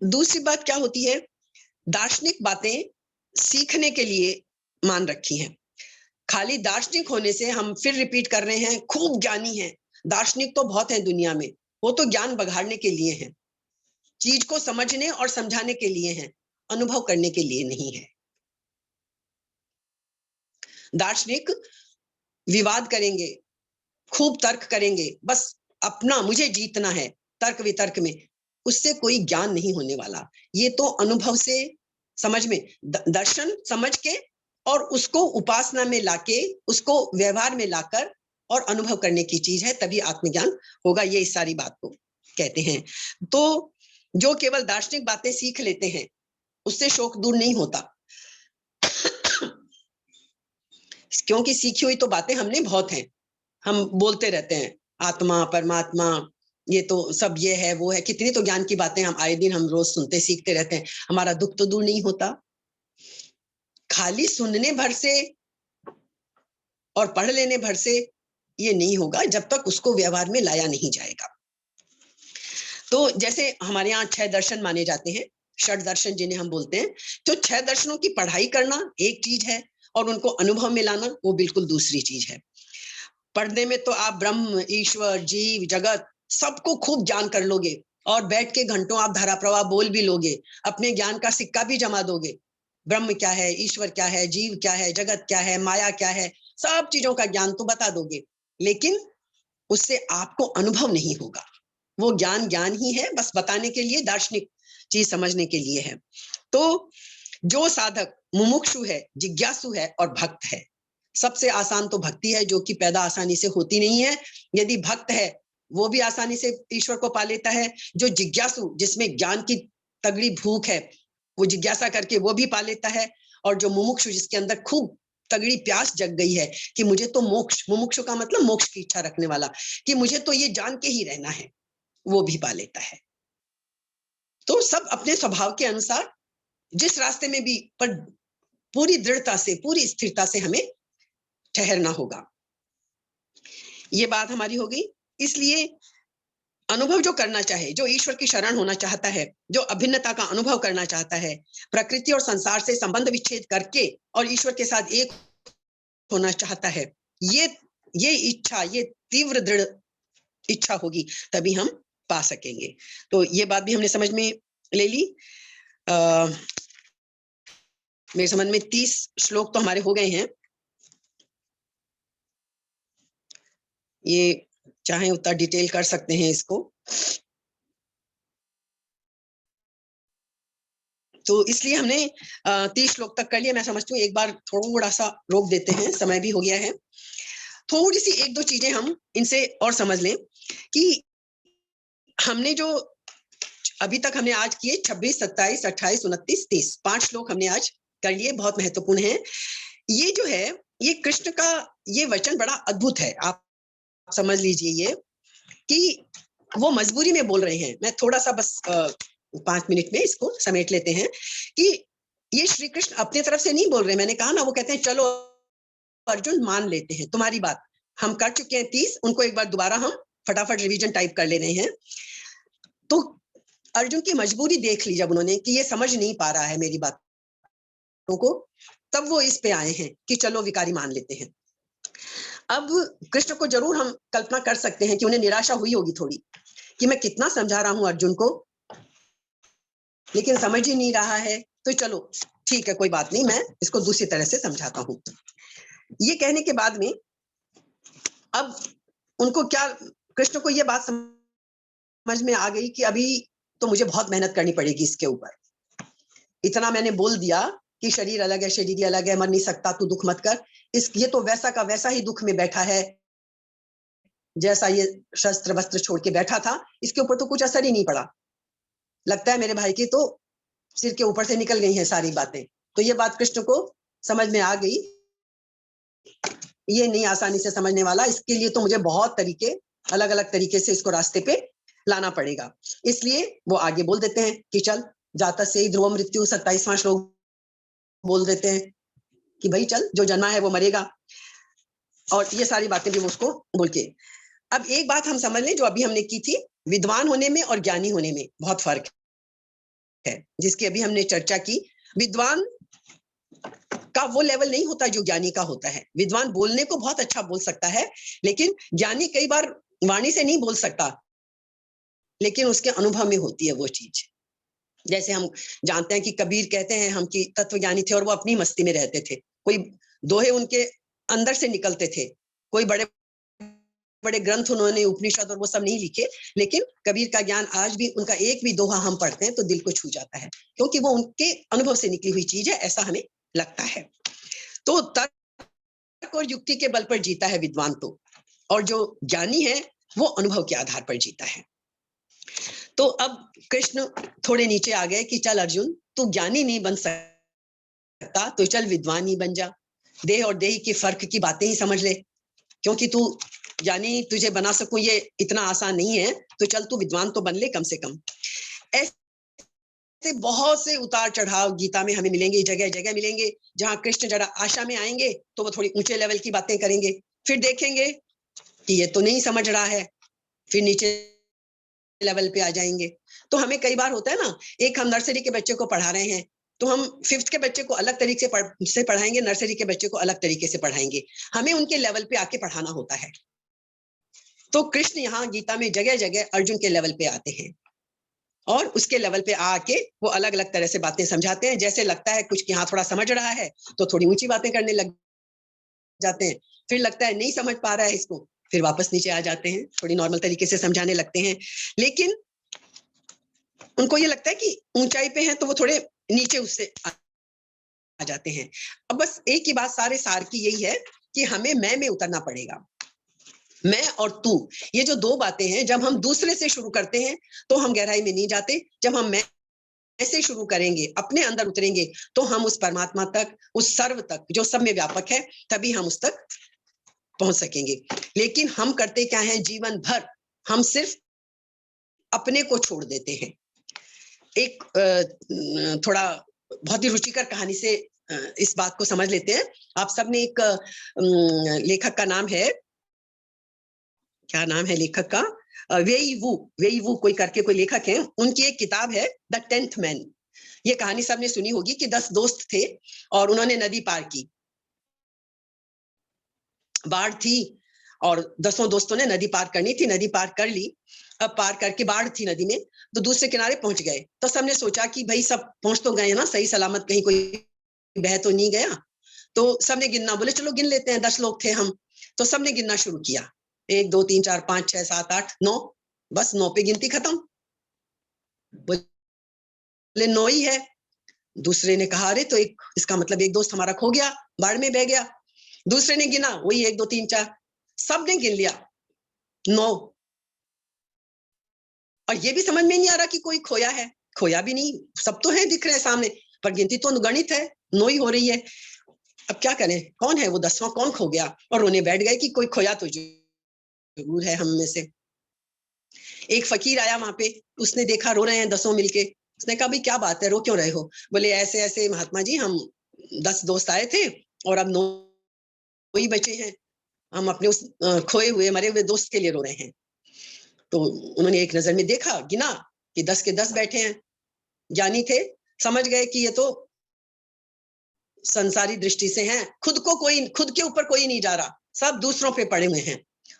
दूसरी बात क्या होती है, दार्शनिक बातें सीखने के लिए मान रखी हैं। खाली दार्शनिक होने से हम फिर रिपीट कर रहे हैं, खूब ज्ञानी हैं। दार्शनिक तो बहुत है दुनिया में, वो तो ज्ञान बघाड़ने के लिए हैं, चीज को समझने और समझाने के लिए हैं, अनुभव करने के लिए नहीं है। दार्शनिक विवाद करेंगे, खूब तर्क करेंगे, बस अपना मुझे जीतना है तर्क वितर्क में, उससे कोई ज्ञान नहीं होने वाला। ये तो अनुभव से, समझ में, दर्शन समझ के और उसको उपासना में लाके, उसको व्यवहार में लाकर और अनुभव करने की चीज है, तभी आत्मज्ञान होगा। ये इस सारी बात को कहते हैं। तो जो केवल दार्शनिक बातें सीख लेते हैं उससे शोक दूर नहीं होता, क्योंकि सीखी हुई तो बातें हमने बहुत हैं, हम बोलते रहते हैं आत्मा परमात्मा, ये तो सब ये है वो है, कितनी तो ज्ञान की बातें हम आए दिन हम रोज सुनते सीखते रहते हैं। हमारा दुख तो दूर नहीं होता। खाली सुनने भर से और पढ़ लेने भर से ये नहीं होगा जब तक उसको व्यवहार में लाया नहीं जाएगा। तो जैसे हमारे यहाँ 6 दर्शन माने जाते हैं, षड दर्शन जिन्हें हम बोलते हैं, तो 6 दर्शनों की पढ़ाई करना एक चीज है और उनको अनुभव में लाना वो बिल्कुल दूसरी चीज है। पढ़ने में तो आप ब्रह्म, ईश्वर, जीव, जगत सबको खूब ज्ञान कर लोगे और बैठ के घंटों आप धारा प्रवाह बोल भी लोगे, अपने ज्ञान का सिक्का भी जमा दोगे। ब्रह्म क्या है, ईश्वर क्या है, जीव क्या है, जगत क्या है, माया क्या है, सब चीजों का ज्ञान तो बता दोगे, लेकिन उससे आपको अनुभव नहीं होगा। वो ज्ञान ज्ञान ही है, बस बताने के लिए, दार्शनिक चीज समझने के लिए है। तो जो साधक मुमुक्षु है, जिज्ञासु है और भक्त है, सबसे आसान तो भक्ति है, जो कि पैदा आसानी से होती नहीं है। यदि भक्त है वो भी आसानी से ईश्वर को पा लेता है। जो जिज्ञासु, जिसमें ज्ञान की तगड़ी भूख है, वो जिज्ञासा करके वो भी पा लेता है। और जो मुमुक्षु, जिसके अंदर खूब तगड़ी प्यास जग गई है कि मुझे तो मोक्ष, मुमुक्षु का मतलब मोक्ष की इच्छा रखने वाला, कि मुझे तो ये जान के ही रहना है, वो भी पा लेता है। तो सब अपने स्वभाव के अनुसार जिस रास्ते में भी, पर पूरी दृढ़ता से, पूरी स्थिरता से हमें ठहरना होगा। ये बात हमारी हो गई। इसलिए अनुभव जो करना चाहे, जो ईश्वर की शरण होना चाहता है, जो अभिन्नता का अनुभव करना चाहता है, प्रकृति और संसार से संबंध विच्छेद करके और ईश्वर के साथ एक होना चाहता है, ये इच्छा, ये तीव्र दृढ़ इच्छा होगी, तभी हम पा सकेंगे। तो ये बात भी हमने समझ में ले ली। मेरे समझ में 30 श्लोक तो हमारे हो गए हैं। ये चाहे उतना डिटेल कर सकते हैं इसको। तो इसलिए हमने 30 श्लोक तक कर लिया। मैं समझती हूँ एक बार थोड़ा सा रोक देते हैं, समय भी हो गया है। थोड़ी सी 1-2 चीजें हम इनसे और समझ लें कि हमने जो अभी तक हमने आज किए 26, 27, 28, 29, 30 5 श्लोक हमने आज कर लिए, बहुत महत्वपूर्ण है। ये जो है, ये कृष्ण का ये वचन बड़ा अद्भुत है। आप समझ लीजिए ये कि वो मजबूरी में बोल रहे हैं। मैं थोड़ा सा बस 5 मिनट में इसको समेट लेते हैं कि ये श्री कृष्ण अपने तरफ से नहीं बोल रहे। मैंने कहा ना, वो कहते हैं चलो अर्जुन मान लेते हैं तुम्हारी बात, हम कर चुके हैं 30, उनको एक बार दोबारा हम फटाफट रिवीजन टाइप कर ले रहे हैं। तो अर्जुन की मजबूरी देख ली जब उन्होंने कि ये समझ नहीं पा रहा है मेरी बातों को, तब वो इस पे आए हैं कि चलो विकारी मान लेते हैं। अब कृष्ण को जरूर हम कल्पना कर सकते हैं कि उन्हें निराशा हुई होगी थोड़ी, कि मैं कितना समझा रहा हूं अर्जुन को, लेकिन समझ ही नहीं रहा है, तो चलो ठीक है, कोई बात नहीं, मैं इसको दूसरी तरह से समझाता हूं। ये कहने के बाद में अब उनको क्या, कृष्ण को ये बात समझ में आ गई कि अभी तो मुझे बहुत मेहनत करनी पड़ेगी इसके ऊपर। इतना मैंने बोल दिया कि शरीर अलग है, शरीर अलग है, मर नहीं सकता, तू दुख मत कर। ये तो वैसा का वैसा ही दुख में बैठा है जैसा ये शस्त्र वस्त्र छोड़ के बैठा था। इसके ऊपर तो कुछ असर ही नहीं पड़ा। लगता है मेरे भाई की तो सिर के ऊपर से निकल गई हैं सारी बातें। तो ये बात कृष्ण को समझ में आ गई, ये नहीं आसानी से समझने वाला, इसके लिए तो मुझे बहुत तरीके, अलग अलग तरीके से इसको रास्ते पे लाना पड़ेगा। इसलिए वो आगे बोल देते हैं कि चल, जाता से ही ध्रुव मृत्यु, 27वां श्लोक बोल देते हैं कि भाई चल, जो जन्मा है वो मरेगा। और ये सारी बातें भी वो उसको बोल के, अब एक बात हम समझ लें जो अभी हमने की थी, विद्वान होने में और ज्ञानी होने में बहुत फर्क है, जिसकी अभी हमने चर्चा की। विद्वान का वो लेवल नहीं होता जो ज्ञानी का होता है। विद्वान बोलने को बहुत अच्छा बोल सकता है, लेकिन ज्ञानी कई बार वाणी से नहीं बोल सकता, लेकिन उसके अनुभव में होती है वो चीज। जैसे हम जानते हैं कि कबीर कहते हैं हम कि तत्वज्ञानी थे और वो अपनी मस्ती में रहते थे। कोई दोहे उनके अंदर से निकलते थे। कोई बड़े बड़े ग्रंथ उन्होंने उपनिषद और वो सब नहीं लिखे, लेकिन कबीर का ज्ञान आज भी, उनका एक भी दोहा हम पढ़ते हैं तो दिल को छू जाता है, क्योंकि वो उनके अनुभव से निकली हुई चीज है, ऐसा हमें लगता है। तो तर्क और युक्ति के बल पर जीता है विद्वान तो, और जो ज्ञानी है वो अनुभव के आधार पर जीता है। तो अब कृष्ण थोड़े नीचे आ गए कि चल अर्जुन, तू ज्ञानी नहीं बन सकता तो चल विद्वान ही बन जा। देह और देही के फर्क की बातें ही समझ ले, क्योंकि तू ज्ञानी तुझे बना सकूं ये इतना आसान नहीं है, तो चल तू विद्वान तो बन ले कम से कम। ऐसे बहुत से उतार चढ़ाव गीता में हमें मिलेंगे, जगह जगह मिलेंगे, जहां कृष्ण जरा आशा में आएंगे तो वो थोड़ी ऊंचे लेवल की बातें करेंगे, फिर देखेंगे कि ये तो नहीं समझ रहा है, फिर नीचे लेवल पे आ जाएंगे। तो हमें कई बार होता है ना, एक हम नर्सरी के बच्चे को पढ़ा रहे हैं, तो हम 5th के बच्चे को अलग तरीके से पढ़ाएंगे, नर्सरी के बच्चे को अलग तरीके से पढ़ाएंगे। हमें उनके लेवल पे आके पढ़ाना होता है। तो कृष्ण यहाँ गीता में जगह जगह अर्जुन के लेवल पे आते हैं, और उसके लेवल पे आके वो अलग अलग तरह से बातें समझाते हैं। जैसे लगता है कुछ कि हाँ थोड़ा समझ रहा है, तो थोड़ी ऊंची बातें करने लग जाते हैं। फिर लगता है नहीं समझ पा रहा है इसको, फिर वापस नीचे आ जाते हैं, थोड़ी नॉर्मल तरीके से समझाने लगते हैं। लेकिन उनको ये लगता है कि ऊंचाई पे है तो वो थोड़े नीचे उससे आ जाते हैं। अब बस एक ही बात सारे सार की यही है कि हमें मैं में उतरना पड़ेगा। मैं और तू, ये जो दो बातें हैं, जब हम दूसरे से शुरू करते हैं तो हम गहराई में नहीं जाते। जब हम मैं से शुरू करेंगे, अपने अंदर उतरेंगे, तो हम उस परमात्मा तक, उस सर्व तक जो सब में व्यापक है, तभी हम उस तक पहुंच सकेंगे। लेकिन हम करते क्या है, जीवन भर हम सिर्फ अपने को छोड़ देते हैं। एक थोड़ा बहुत ही रुचिकर कहानी से इस बात को समझ लेते हैं। आप सबने एक लेखक का नाम है, क्या नाम है लेखक का, वेई वू कोई करके कोई लेखक है, उनकी एक किताब है द 10th मैन। ये कहानी सबने सुनी होगी कि 10 दोस्त थे और उन्होंने नदी पार की। बाढ़ थी और 10 दोस्तों ने नदी पार करनी थी, नदी पार कर ली। अब पार करके, बाढ़ थी नदी में, तो दूसरे किनारे पहुंच गए। तो सबने सोचा कि भाई सब पहुंच तो गए ना सही सलामत, कहीं कोई बह तो नहीं गया। तो सबने गिनना, बोले चलो गिन लेते हैं, 10 लोग थे हम। तो सबने गिनना शुरू किया, 1 2 3 4 5 6 7 8 9, बस 9 पे गिनती खत्म। बोले 9 ही है। दूसरे ने कहा अरे तो एक, इसका मतलब एक दोस्त हमारा खो गया, बाढ़ में बह गया। दूसरे ने गिना, वही 1 2 3 4, सबने गिन लिया 9। और ये भी समझ में नहीं आ रहा कि कोई खोया है, खोया भी नहीं, सब तो है दिख रहे हैं सामने, पर गिनती तो गणित है, 9 ही हो रही है। अब क्या करें, कौन है वो 10वां, कौन खो गया? और रोने बैठ गए कि कोई खोया तो जरूर है हम में से। एक फकीर आया वहां पे, उसने देखा रो रहे हैं 10 मिलके। उसने कहा भाई क्या बात है, रो क्यों रहे हो? बोले ऐसे ऐसे महात्मा जी, हम 10 दोस्त आए थे और अब 9 ही बचे हैं, हम अपने उस खोए हुए मरे हुए दोस्त के लिए रो रहे हैं। तो उन्होंने एक नजर में देखा, गिना कि 10 के 10 बैठे हैं। ज्ञानी थे, समझ गए कि ये तो संसारी दृष्टि से हैं, खुद के ऊपर कोई नहीं जा रहा, सब दूसरों पे पड़े हुए हैं।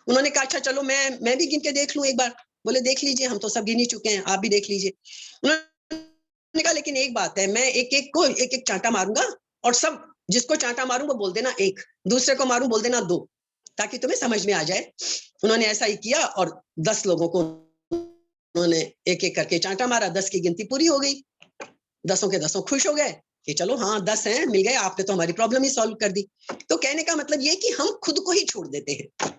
उन्होंने कहा अच्छा चलो मैं भी गिन के देख लूं एक बार। बोले देख लीजिए, हम तो सब गिन ही चुके हैं, आप भी देख लीजिए। उन्होंने कहा लेकिन एक बात है, मैं एक एक को एक एक चांटा मारूंगा, और सब जिसको चांटा मारूं वो बोल देना 1, दूसरे को मारूं बोल देना 2, ताकि तुम्हें समझ में आ जाए। उन्होंने ऐसा ही किया और 10 लोगों को उन्होंने एक एक करके चांटा मारा, 10 की गिनती पूरी हो गई। 10 के 10 खुश हो गए कि चलो हाँ 10 हैं, मिल गए, आपने तो हमारी प्रॉब्लम ही सॉल्व कर दी। तो कहने का मतलब ये कि हम खुद को ही छोड़ देते हैं।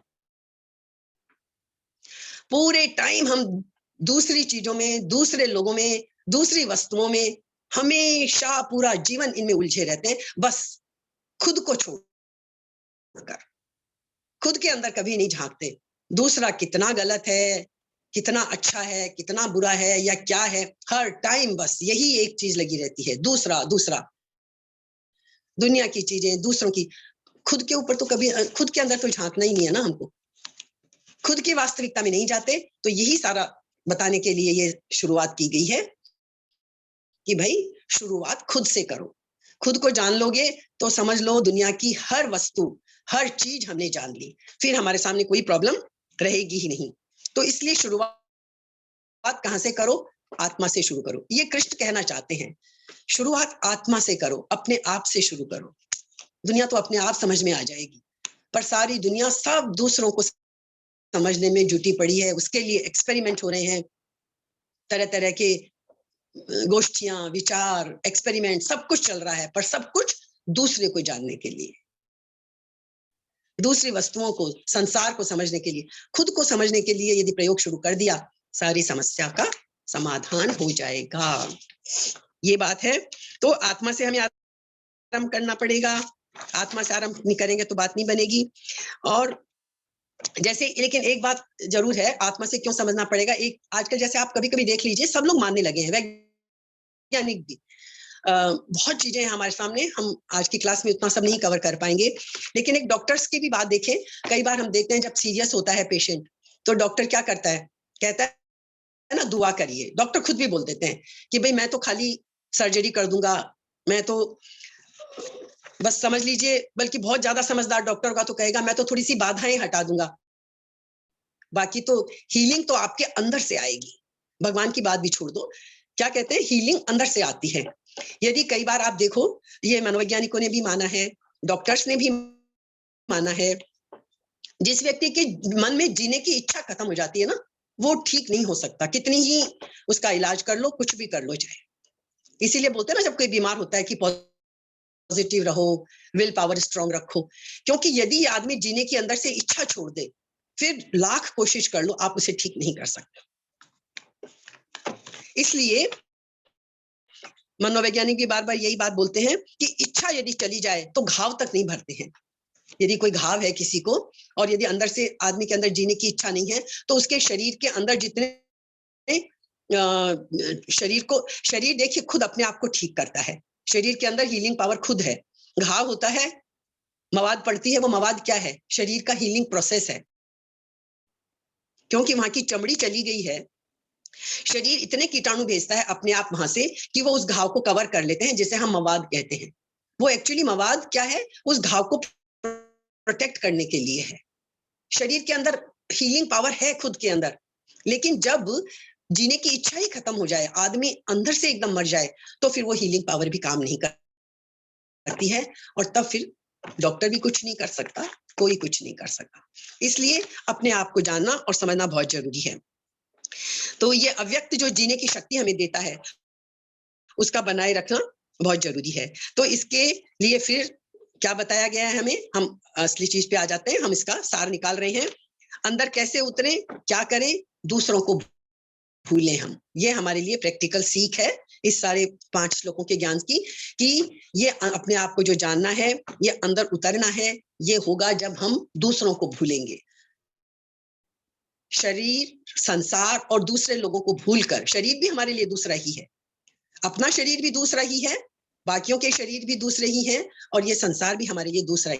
पूरे टाइम हम दूसरी चीजों में, दूसरे लोगों में, दूसरी वस्तुओं में, हमेशा पूरा जीवन इनमें उलझे रहते हैं, बस खुद को छोड़कर। खुद के अंदर कभी नहीं झांकते, दूसरा कितना गलत है, कितना अच्छा है, कितना बुरा है या क्या है, हर टाइम बस यही एक चीज लगी रहती है, दूसरा दूसरा, दुनिया की चीजें, दूसरों की। खुद के ऊपर तो कभी, खुद के अंदर तो झांकना ही नहीं है ना हमको, खुद की वास्तविकता में नहीं जाते। तो यही सारा बताने के लिए ये शुरुआत की गई है कि भाई शुरुआत खुद से करो, खुद को जान लोगे तो समझ लो दुनिया की हर वस्तु, हर चीज हमने जान ली, फिर हमारे सामने कोई प्रॉब्लम रहेगी ही नहीं। तो इसलिए शुरुआत कहां से करो? आत्मा से शुरू करो। ये कृष्ण कहना चाहते हैं, शुरुआत आत्मा से करो, अपने आप से शुरू करो। दुनिया तो अपने आप समझ में आ जाएगी, पर सारी दुनिया सब दूसरों को समझने में जुटी पड़ी है। उसके लिए एक्सपेरिमेंट हो रहे हैं, तरह तरह के गोष्ठियां, विचार, एक्सपेरिमेंट, सब कुछ चल रहा है, पर सब कुछ दूसरे को जानने के लिए, दूसरी वस्तुओं को, संसार को समझने के लिए। खुद को समझने के लिए यदि प्रयोग शुरू कर दिया, सारी समस्या का समाधान हो जाएगा। ये बात है। तो आत्मा से हमें आरंभ करना पड़ेगा। आत्मा से आरंभ नहीं करेंगे तो बात नहीं बनेगी। और जैसे, लेकिन एक बात जरूर है, आत्मा से क्यों समझना पड़ेगा। एक आजकल जैसे आप कभी कभी देख लीजिए, सब लोग मानने लगे हैं, वैज्ञानिक भी, बहुत चीजें हैं हमारे सामने, हम आज की क्लास में उतना सब नहीं कवर कर पाएंगे। लेकिन एक डॉक्टर्स की भी बात देखें, कई बार हम देखते हैं जब सीरियस होता है पेशेंट, तो डॉक्टर क्या करता है, कहता है ना, दुआ करिए। डॉक्टर खुद भी बोल देते हैं कि भाई मैं तो खाली सर्जरी कर दूंगा, मैं तो बस समझ लीजिए, बल्कि बहुत ज्यादा समझदार डॉक्टर होगा तो कहेगा मैं तो थोड़ी सी बाधाएं हटा दूंगा, बाकी तो हीलिंग तो आपके अंदर से आएगी। भगवान की बात भी छोड़ दो, क्या कहते हैं, हीलिंग अंदर से आती है। यदि कई बार आप देखो, ये मनोवैज्ञानिकों ने भी माना है, डॉक्टर्स ने भी माना है, जिस व्यक्ति के मन में जीने की इच्छा खत्म हो जाती है ना, वो ठीक नहीं हो सकता, कितनी ही उसका इलाज कर लो, कुछ भी कर लो चाहे। इसीलिए बोलते हैं ना, जब कोई बीमार होता है कि पॉजिटिव रहो, विल पावर स्ट्रांग रखो, क्योंकि यदि आदमी जीने की अंदर से इच्छा छोड़ दे, फिर लाख कोशिश कर लो, आप उसे ठीक नहीं कर सकते। इसलिए मनोवैज्ञानिक भी बार बार यही बात बोलते हैं कि इच्छा यदि चली जाए तो घाव तक नहीं भरते हैं। यदि कोई घाव है किसी को, और यदि अंदर से आदमी के अंदर जीने की इच्छा नहीं है, तो उसके शरीर के अंदर जितने शरीर देखिए खुद अपने आप को ठीक करता है। शरीर के अंदर हीलिंग पावर खुद है। घाव होता है, मवाद पड़ती है, वो मवाद क्या है, शरीर का हीलिंग प्रोसेस है, क्योंकि वहां की चमड़ी चली गई है। शरीर इतने कीटाणु भेजता है अपने आप वहां से कि वो उस घाव को कवर कर लेते हैं, जिसे हम मवाद कहते हैं। वो एक्चुअली मवाद क्या है, उस घाव को प्रोटेक्ट करने के लिए है। शरीर के अंदर हीलिंग पावर है खुद के अंदर, लेकिन जब जीने की इच्छा ही खत्म हो जाए, आदमी अंदर से एकदम मर जाए, तो फिर वो हीलिंग पावर भी काम नहीं करती है, और तब फिर डॉक्टर भी कुछ नहीं कर सकता, कोई कुछ नहीं कर सकता। इसलिए अपने आप को जानना और समझना बहुत जरूरी है। तो ये अव्यक्त जो जीने की शक्ति हमें देता है, उसका बनाए रखना बहुत जरूरी है। तो इसके लिए फिर क्या बताया गया है हमें, हम असली चीज पे आ जाते हैं, हम इसका सार निकाल रहे हैं। अंदर कैसे उतरे, क्या करें, दूसरों को भूलें हम। ये हमारे लिए प्रैक्टिकल सीख है इस सारे 5 श्लोकों के ज्ञान की, कि ये अपने आप को जो जानना है, ये अंदर उतरना है, ये होगा जब हम दूसरों को भूलेंगे। शरीर, संसार और दूसरे लोगों को भूलकर, शरीर भी हमारे लिए दूसरा ही है, अपना शरीर भी दूसरा ही है, बाकियों के शरीर भी दूसरे ही हैं, और ये संसार भी हमारे लिए दूसरा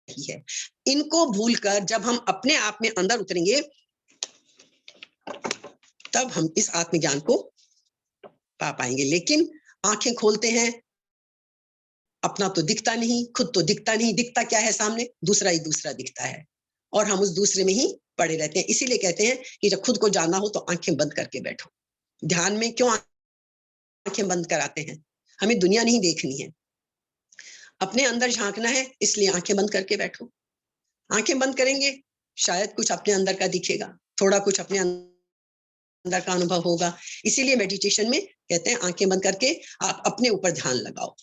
ही है। इनको भूलकर जब हम अपने आप में अंदर उतरेंगे, तब हम इस आत्मज्ञान को पा पाएंगे। लेकिन आंखें खोलते हैं, अपना तो दिखता नहीं, खुद तो दिखता नहीं, दिखता क्या है सामने, दूसरा ही दूसरा दिखता है, और हम उस दूसरे में ही पड़े रहते हैं। इसीलिए कहते हैं कि जब खुद को जानना हो तो आंखें बंद करके बैठो। ध्यान में क्यों आंखें बंद कराते हैं, हमें दुनिया नहीं देखनी है, अपने अंदर झांकना है, इसलिए आंखें बंद करके बैठो। आंखें बंद करेंगे, शायद कुछ अपने अंदर का दिखेगा, थोड़ा कुछ अपने अंदर का अनुभव होगा। इसीलिए मेडिटेशन में कहते हैं आंखें बंद करके आप अपने ऊपर ध्यान लगाओ,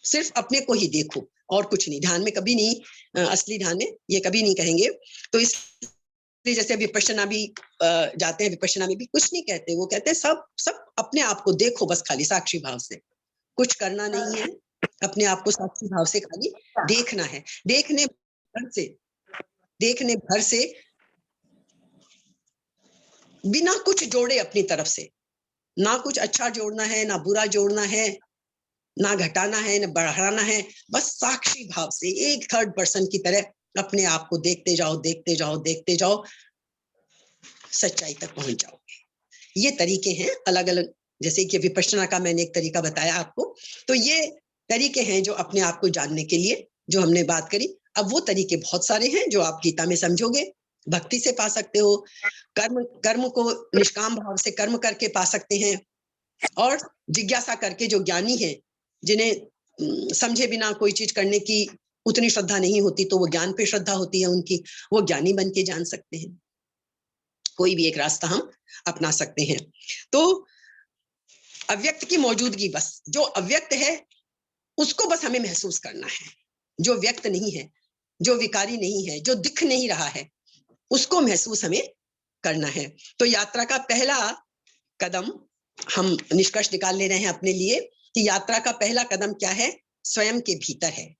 सिर्फ अपने को ही देखो, और कुछ नहीं। ध्यान में कभी नहीं, असली ध्यान में ये कभी नहीं कहेंगे। तो इसलिए जैसे विपश्यना भी जाते हैं, विपश्यना में भी कुछ नहीं कहते, वो कहते हैं सब अपने आप को देखो, बस खाली साक्षी भाव से, कुछ करना नहीं है, अपने आप को साक्षी भाव से खाली देखना है। देखने भर से बिना कुछ जोड़े, अपनी तरफ से ना कुछ अच्छा जोड़ना है, ना बुरा जोड़ना है, ना घटाना है, ना बढ़ाना है, बस साक्षी भाव से एक थर्ड पर्सन की तरह अपने आप को देखते जाओ, देखते जाओ, देखते जाओ, सच्चाई तक पहुंच जाओगे। ये तरीके हैं अलग अलग, जैसे कि विपश्यना का मैंने एक तरीका बताया आपको। तो ये तरीके हैं जो अपने आप को जानने के लिए, जो हमने बात करी। अब वो तरीके बहुत सारे हैं जो आप गीता में समझोगे, भक्ति से पा सकते हो, कर्म को निष्काम भाव से कर्म करके पा सकते हैं, और जिज्ञासा करके जो ज्ञानी है, जिन्हें समझे बिना कोई चीज करने की उतनी श्रद्धा नहीं होती, तो वो ज्ञान पे श्रद्धा होती है उनकी, वो ज्ञानी बन के जान सकते हैं। कोई भी एक रास्ता हम अपना सकते हैं। तो अव्यक्त की मौजूदगी, बस जो अव्यक्त है उसको बस हमें महसूस करना है। जो व्यक्त नहीं है, जो विकारी नहीं है, जो दिख नहीं रहा है, उसको महसूस हमें करना है। तो यात्रा का पहला कदम हम निष्कर्ष निकाल ले रहे हैं अपने लिए कि यात्रा का पहला कदम क्या है? स्वयं के भीतर है,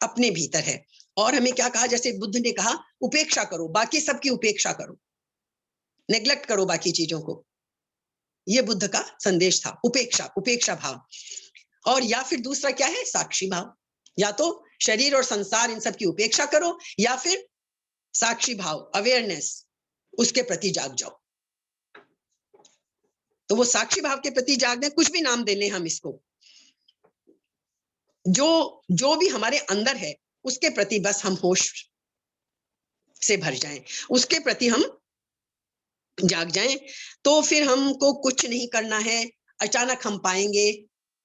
अपने भीतर है। और हमें क्या कहा? जैसे बुद्ध ने कहा, उपेक्षा करो, बाकी सबकी उपेक्षा करो, नेग्लेक्ट करो बाकी चीजों को। ये बुद्ध का संदेश था, उपेक्षा, उपेक्षा भाव। और या फिर दूसरा क्या है? साक्षी भाव। या तो शरीर और संसार इन सब की उपेक्षा करो, या फिर साक्षी भाव, अवेयरनेस, उसके प्रति जाग जाओ। तो वो साक्षी भाव के प्रति जागने, कुछ भी नाम दे लें हम इसको, जो भी हमारे अंदर है उसके प्रति बस हम होश से भर जाएं, उसके प्रति हम जाग जाएं। तो फिर हमको कुछ नहीं करना है। अचानक हम पाएंगे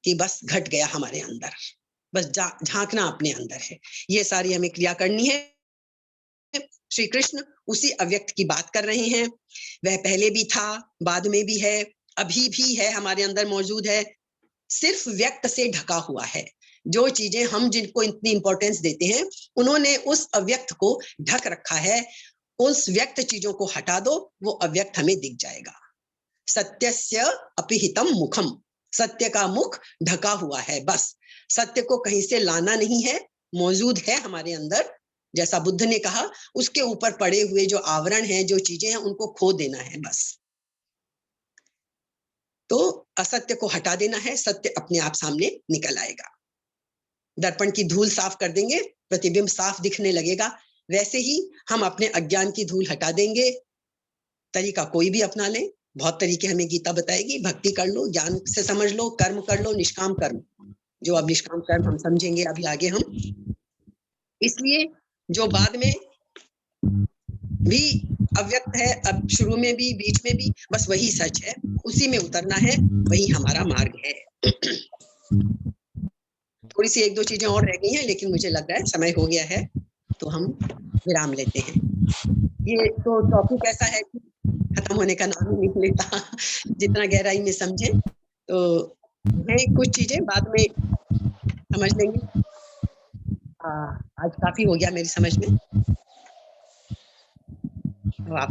कि बस घट गया हमारे अंदर, बस झांकना अपने अंदर है। ये सारी हमें क्रिया करनी है। श्री कृष्ण उसी अव्यक्त की बात कर रहे हैं। वह पहले भी था, बाद में भी है, अभी भी है, हमारे अंदर मौजूद है, सिर्फ व्यक्त से ढका हुआ है। जो चीजें हम जिनको इतनी इंपॉर्टेंस देते हैं, उन्होंने उस अव्यक्त को ढक रखा है। उस व्यक्त चीजों को हटा दो, वो अव्यक्त हमें दिख जाएगा। सत्यस्य अपिहितम मुखम, सत्य का मुख ढका हुआ है। बस सत्य को कहीं से लाना नहीं है, मौजूद है हमारे अंदर। जैसा बुद्ध ने कहा, उसके ऊपर पड़े हुए जो आवरण हैं, जो चीजें हैं, उनको खो देना है बस। तो असत्य को हटा देना है, सत्य अपने आप सामने निकल आएगा। दर्पण की धूल साफ कर देंगे, प्रतिबिंब साफ दिखने लगेगा। वैसे ही हम अपने अज्ञान की धूल हटा देंगे। तरीका कोई भी अपना लें, बहुत तरीके हमें गीता बताएगी। भक्ति कर लो, ज्ञान से समझ लो, कर्म कर लो, निष्काम कर्म, जो अब निष्काम कर्म हम समझेंगे अभी आगे हम। इसलिए जो बाद में भी अव्यक्त है, अब शुरू में भी, बीच में भी, बस वही सच है, उसी में उतरना है, वही हमारा मार्ग है। थोड़ी सी एक दो चीजें और रह गई हैं, लेकिन मुझे लग रहा है समय हो गया है, तो हम विराम लेते हैं। ये तो टॉपिक ऐसा है कि खत्म होने का नाम ही नहीं लेता। जितना गहराई में समझे तो कुछ चीजें बाद में समझ लेंगे। आज काफी हो गया मेरी समझ में। तो आप